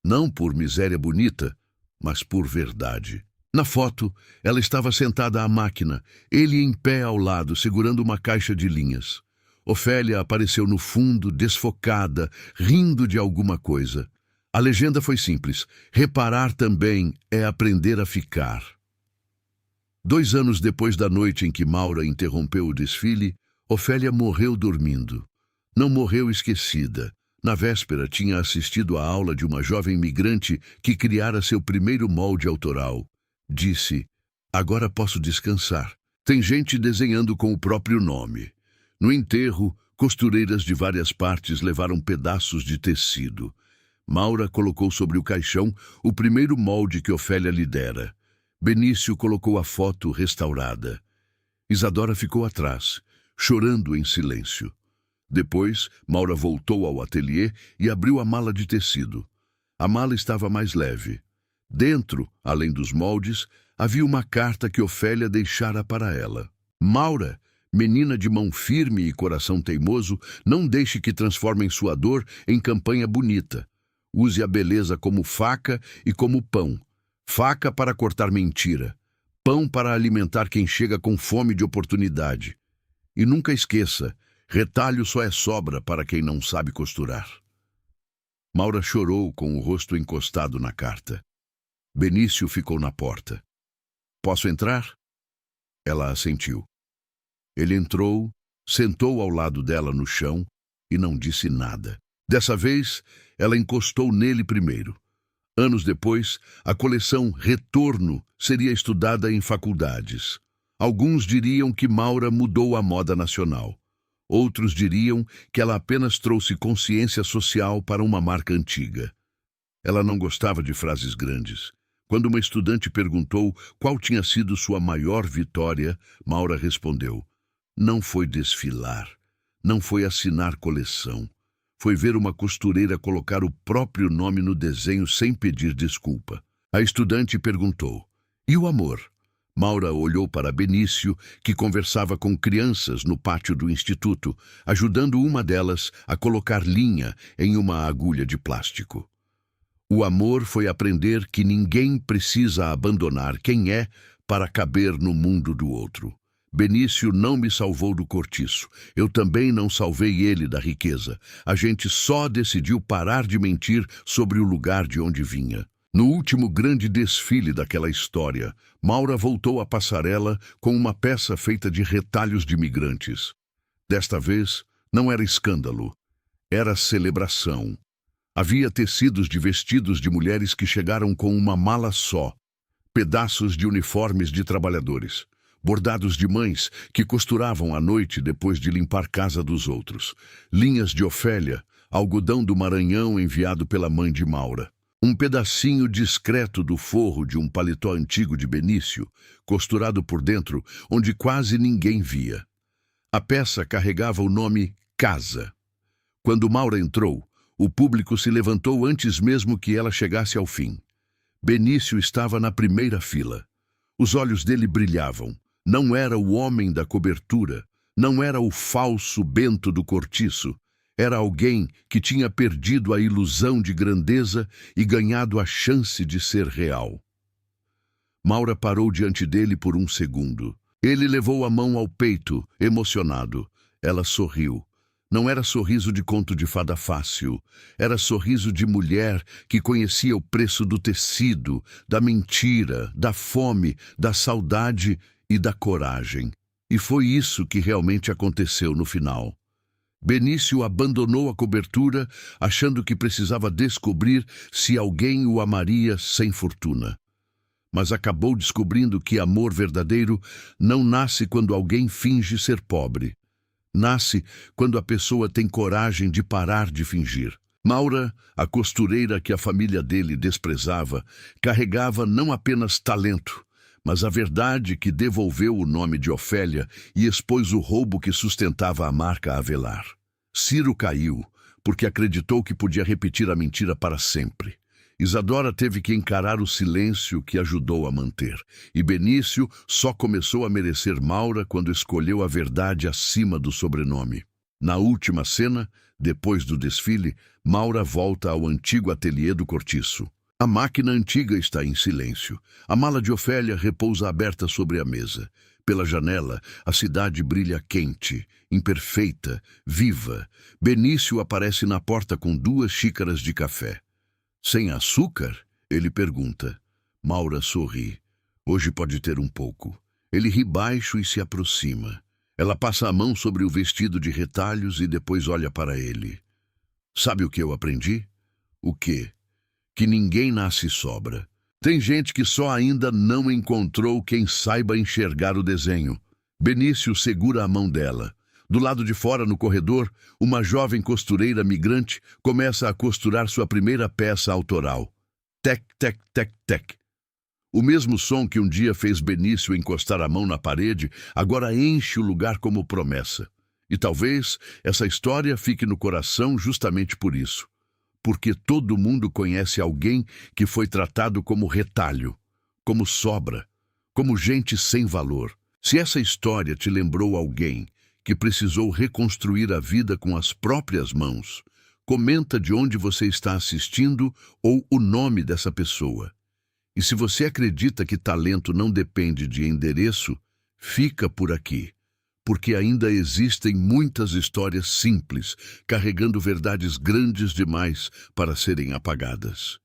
Não por miséria bonita, mas por verdade. Na foto, ela estava sentada à máquina, ele em pé ao lado, segurando uma caixa de linhas. Ofélia apareceu no fundo, desfocada, rindo de alguma coisa. A legenda foi simples: reparar também é aprender a ficar. 2 anos depois da noite em que Maura interrompeu o desfile, Ofélia morreu dormindo. Não morreu esquecida. Na véspera, tinha assistido à aula de uma jovem migrante que criara seu primeiro molde autoral. Disse: agora posso descansar. Tem gente desenhando com o próprio nome. No enterro, costureiras de várias partes levaram pedaços de tecido. Maura colocou sobre o caixão o primeiro molde que Ofélia lhe dera. Benício colocou a foto restaurada. Isadora ficou atrás, chorando em silêncio. Depois, Maura voltou ao ateliê e abriu a mala de tecido. A mala estava mais leve. Dentro, além dos moldes, havia uma carta que Ofélia deixara para ela. Maura, menina de mão firme e coração teimoso, não deixe que transformem sua dor em campanha bonita. Use a beleza como faca e como pão. Faca para cortar mentira. Pão para alimentar quem chega com fome de oportunidade. E nunca esqueça, retalho só é sobra para quem não sabe costurar. Maura chorou com o rosto encostado na carta. Benício ficou na porta. Posso entrar? Ela assentiu. Ele entrou, sentou ao lado dela no chão e não disse nada. Dessa vez, ela encostou nele primeiro. Anos depois, a coleção Retorno seria estudada em faculdades. Alguns diriam que Maura mudou a moda nacional. Outros diriam que ela apenas trouxe consciência social para uma marca antiga. Ela não gostava de frases grandes. Quando uma estudante perguntou qual tinha sido sua maior vitória, Maura respondeu: não foi desfilar, não foi assinar coleção. Foi ver uma costureira colocar o próprio nome no desenho sem pedir desculpa. A estudante perguntou: e o amor? Maura olhou para Benício, que conversava com crianças no pátio do instituto, ajudando uma delas a colocar linha em uma agulha de plástico. O amor foi aprender que ninguém precisa abandonar quem é para caber no mundo do outro. Benício não me salvou do cortiço. Eu também não salvei ele da riqueza. A gente só decidiu parar de mentir sobre o lugar de onde vinha. No último grande desfile daquela história, Maura voltou à passarela com uma peça feita de retalhos de migrantes. Desta vez, não era escândalo, era celebração. Havia tecidos de vestidos de mulheres que chegaram com uma mala só, pedaços de uniformes de trabalhadores, bordados de mães que costuravam à noite depois de limpar casa dos outros, linhas de Ofélia, algodão do Maranhão enviado pela mãe de Maura. Um pedacinho discreto do forro de um paletó antigo de Benício, costurado por dentro, onde quase ninguém via. A peça carregava o nome Casa. Quando Maura entrou, o público se levantou antes mesmo que ela chegasse ao fim. Benício estava na primeira fila. Os olhos dele brilhavam. Não era o homem da cobertura, não era o falso Bento do cortiço. Era alguém que tinha perdido a ilusão de grandeza e ganhado a chance de ser real. Maura parou diante dele por um segundo. Ele levou a mão ao peito, emocionado. Ela sorriu. Não era sorriso de conto de fada fácil. Era sorriso de mulher que conhecia o preço do tecido, da mentira, da fome, da saudade e da coragem. E foi isso que realmente aconteceu no final. Benício abandonou a cobertura, achando que precisava descobrir se alguém o amaria sem fortuna. Mas acabou descobrindo que amor verdadeiro não nasce quando alguém finge ser pobre. Nasce quando a pessoa tem coragem de parar de fingir. Maura, a costureira que a família dele desprezava, carregava não apenas talento, mas a verdade que devolveu o nome de Ofélia e expôs o roubo que sustentava a marca Avelar. Ciro caiu, porque acreditou que podia repetir a mentira para sempre. Isadora teve que encarar o silêncio que ajudou a manter. E Benício só começou a merecer Maura quando escolheu a verdade acima do sobrenome. Na última cena, depois do desfile, Maura volta ao antigo ateliê do cortiço. A máquina antiga está em silêncio. A mala de Ofélia repousa aberta sobre a mesa. Pela janela, a cidade brilha quente, imperfeita, viva. Benício aparece na porta com 2 xícaras de café. Sem açúcar? Ele pergunta. Maura sorri. Hoje pode ter um pouco. Ele ri baixo e se aproxima. Ela passa a mão sobre o vestido de retalhos e depois olha para ele. Sabe o que eu aprendi? O quê? Que ninguém nasce sobra. Tem gente que só ainda não encontrou quem saiba enxergar o desenho. Benício segura a mão dela. Do lado de fora, no corredor, uma jovem costureira migrante começa a costurar sua primeira peça autoral. Tec, tec, tec, tec. O mesmo som que um dia fez Benício encostar a mão na parede, agora enche o lugar como promessa. E talvez essa história fique no coração justamente por isso. Porque todo mundo conhece alguém que foi tratado como retalho, como sobra, como gente sem valor. Se essa história te lembrou alguém que precisou reconstruir a vida com as próprias mãos, comenta de onde você está assistindo ou o nome dessa pessoa. E se você acredita que talento não depende de endereço, fica por aqui, porque ainda existem muitas histórias simples, carregando verdades grandes demais para serem apagadas.